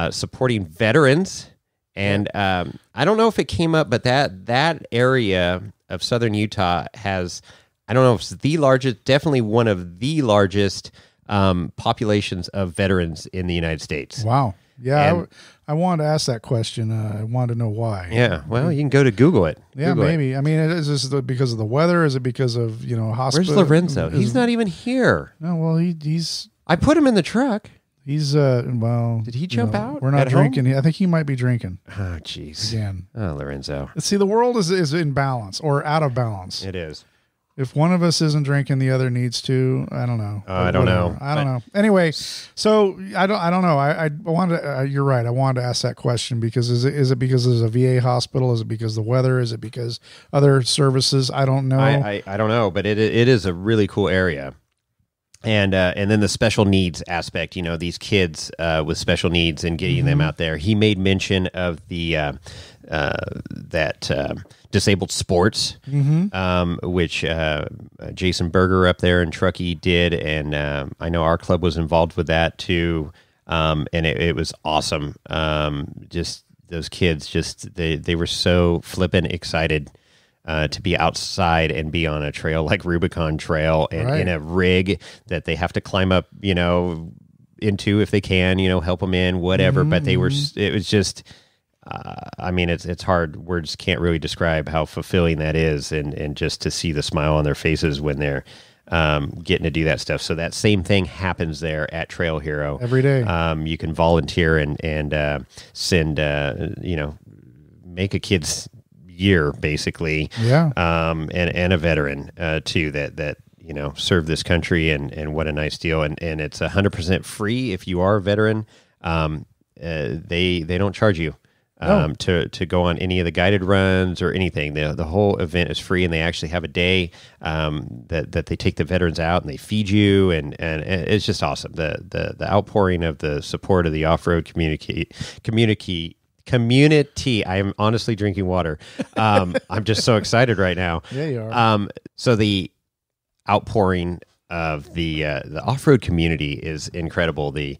S2: supporting veterans. And I don't know if it came up, but that area of southern Utah has, I don't know if it's the largest, definitely one of the largest populations of veterans in the United States.
S3: Wow. Yeah,
S2: And-
S3: I wanted to ask that question. I wanted to know why.
S2: Yeah, well, you can go to Google it.
S3: Yeah,
S2: Google it.
S3: maybe. I mean, is this because of the weather? Is it because of hospital?
S2: Where's Lorenzo? He's not even here.
S3: No, well, he's
S2: I put him in the truck.
S3: well.
S2: Did he jump out
S3: We're not
S2: at home?
S3: drinking. I think he might be drinking
S2: Oh, jeez.
S3: again.
S2: Oh, Lorenzo.
S3: See, the world is in balance or out of balance.
S2: It is.
S3: If one of us isn't drinking, the other needs to. I don't know.
S2: I don't know.
S3: I don't know. Anyway, so I don't know. I wanted to, you're right. I wanted to ask that question because is it because there's a VA hospital? Is it because the weather? Is it because other services? I don't know.
S2: I don't know, but it is a really cool area. And then the special needs aspect, these kids with special needs and getting them out there. He made mention of the disabled sports, which Jason Berger up there in Truckee did, and I know our club was involved with that too. And it was awesome. Just those kids, they were so flippin' excited. To be outside and be on a trail like Rubicon Trail and in a rig that they have to climb up, into if they can, help them in, whatever. But it was just, it's hard. Words can't really describe how fulfilling that is. And just to see the smile on their faces when they're getting to do that stuff. So that same thing happens there at Trail Hero.
S3: Every day.
S2: You can volunteer and send, make a kid's year basically, and a veteran too that served this country, and what a nice deal, and it's 100% free if you are a veteran. They don't charge you to go on any of the guided runs or anything. The whole event is free, and they actually have a day that they take the veterans out and they feed you, and it's just awesome. The outpouring of the support of the off-road community. I am honestly drinking water. I'm just so excited right now.
S3: Yeah, you are.
S2: So the outpouring of the off-road community is incredible. The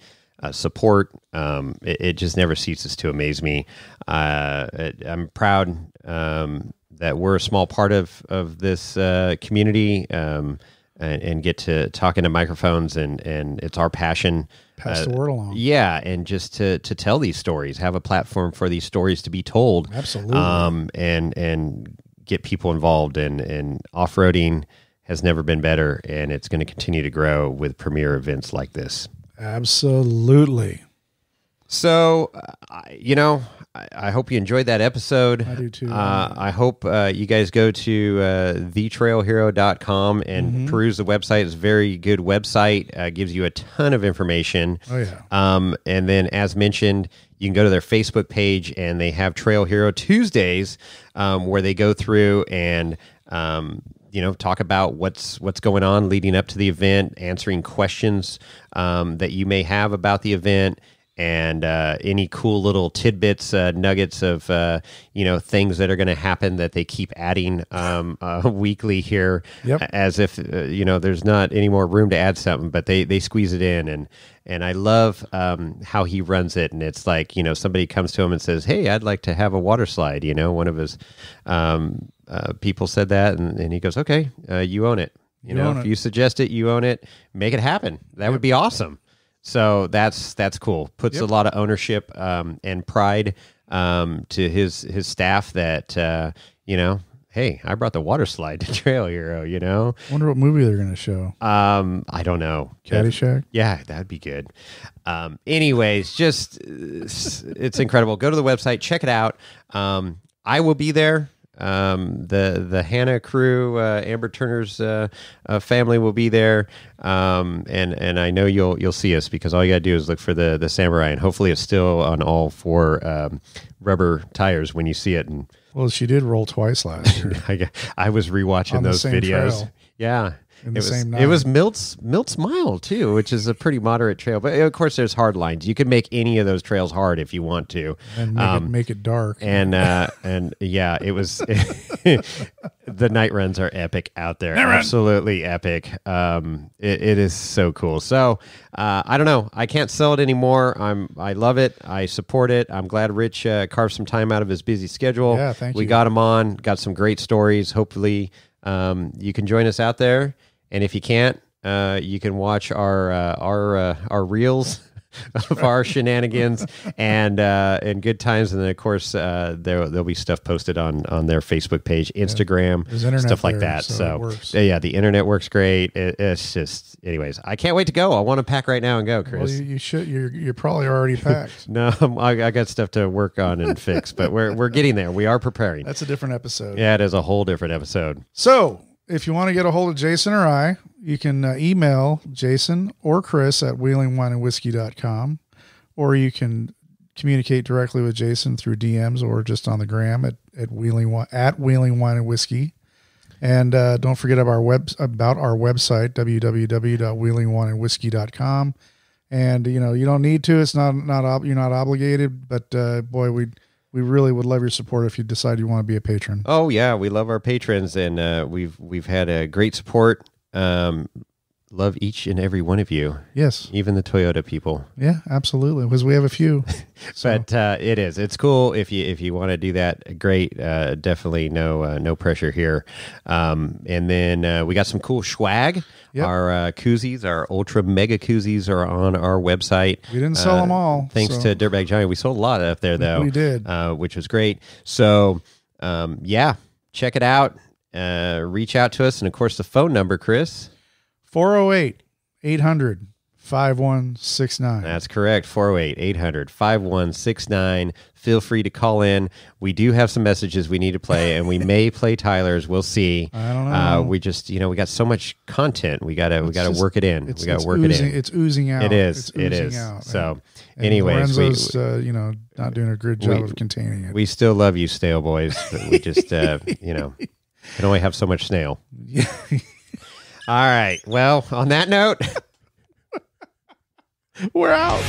S2: support, it just never ceases to amaze me. I'm proud that we're a small part of this community, and get to talk into microphones, and it's our passion.
S3: Pass the word along.
S2: Yeah, and just to tell these stories, have a platform for these stories to be told.
S3: Absolutely.
S2: And get people involved. And off-roading has never been better, and it's going to continue to grow with premier events like this.
S3: Absolutely.
S2: So, I hope you enjoyed that episode.
S3: I do too.
S2: I hope you guys go to thetrailhero.com and peruse the website. It's a very good website. Gives you a ton of information.
S3: Oh, yeah.
S2: And then, as mentioned, you can go to their Facebook page, and they have Trail Hero Tuesdays, where they go through and talk about what's going on leading up to the event, answering questions that you may have about the event. And any cool little tidbits, nuggets of things that are going to happen that they keep adding weekly here, as if there's not any more room to add something, but they squeeze it in, and I love how he runs it. And it's like somebody comes to him and says, "Hey, I'd like to have a water slide." One of his people said that, and he goes, "Okay, you own it. If you suggest it, you own it. Make it happen. That would be awesome." So that's cool. Puts a lot of ownership and pride to his staff that hey, I brought the water slide to Trail Hero.
S3: Wonder what movie they're going to show.
S2: I don't know.
S3: Caddyshack?
S2: Yeah, that'd be good. Anyways, just it's incredible. Go to the website, check it out. I will be there. The Hannah crew, Amber Turner's family will be there, and I know you'll see us, because all you gotta do is look for the Samurai, and hopefully it's still on all four rubber tires when you see it. And
S3: Well, she did roll twice last year.
S2: I was rewatching
S3: On the
S2: those
S3: same
S2: videos.
S3: trail.
S2: Yeah.
S3: in the same night.
S2: It was Milt's Mile too, which is a pretty moderate trail. But of course, there's hard lines. You can make any of those trails hard if you want to,
S3: and make it dark.
S2: And yeah, it was. The night runs are epic out there. Absolutely epic. It is so cool. So I don't know. I can't sell it anymore. I love it. I support it. I'm glad Rich carved some time out of his busy schedule.
S3: Yeah, thank you.
S2: We got him on. Got some great stories. Hopefully, you can join us out there. And if you can't, you can watch our reels of our shenanigans and good times, and then of course there'll be stuff posted on their Facebook page, Instagram, stuff like that. So yeah, the internet works great. It's just, anyways, I can't wait to go. I want to pack right now and go, Chris.
S3: Well, you should. You're probably already packed.
S2: No, I got stuff to work on and fix, but we're getting there. We are preparing.
S3: That's a different episode.
S2: Yeah, it is a whole different episode.
S3: So if you want to get a hold of Jason or I, you can email Jason or Chris at wheelingwineandwhiskey.com, or you can communicate directly with Jason through DMs or just on the gram at Wheeling Wine and Whiskey. And don't forget about our website, www.wheelingwineandwhiskey.com. And you don't need to. It's you're not obligated, but boy, we really would love your support if you decide you want to be a patron.
S2: Oh yeah, we love our patrons, and we've had a great support. Love each and every one of you.
S3: Yes,
S2: even the Toyota people.
S3: Yeah, absolutely, because we have a few.
S2: But it's cool if you want to do that. Great, definitely no pressure here. And then we got some cool swag. Yep. Our koozies, our ultra mega koozies, are on our website.
S3: We didn't sell them all,
S2: thanks to Dirtbag Johnny. We sold a lot up there though.
S3: We did,
S2: which was great. So yeah, check it out. Reach out to us, and of course the phone number, Chris.
S3: 408-800-5169.
S2: That's correct. 408-800-5169. Feel free to call in. We do have some messages we need to play, and we may play Tyler's. We'll see.
S3: I don't know.
S2: We just, we got so much content. We gotta work it in. We gotta work
S3: it
S2: in.
S3: It's oozing out.
S2: It is.
S3: It's oozing out.
S2: So,
S3: and
S2: anyways,
S3: Lorenzo's, not doing a good job of containing it.
S2: We still love you, Stale Boys, but we just, can only have so much snail.
S3: Yeah.
S2: All right. Well, on that note,
S3: we're out.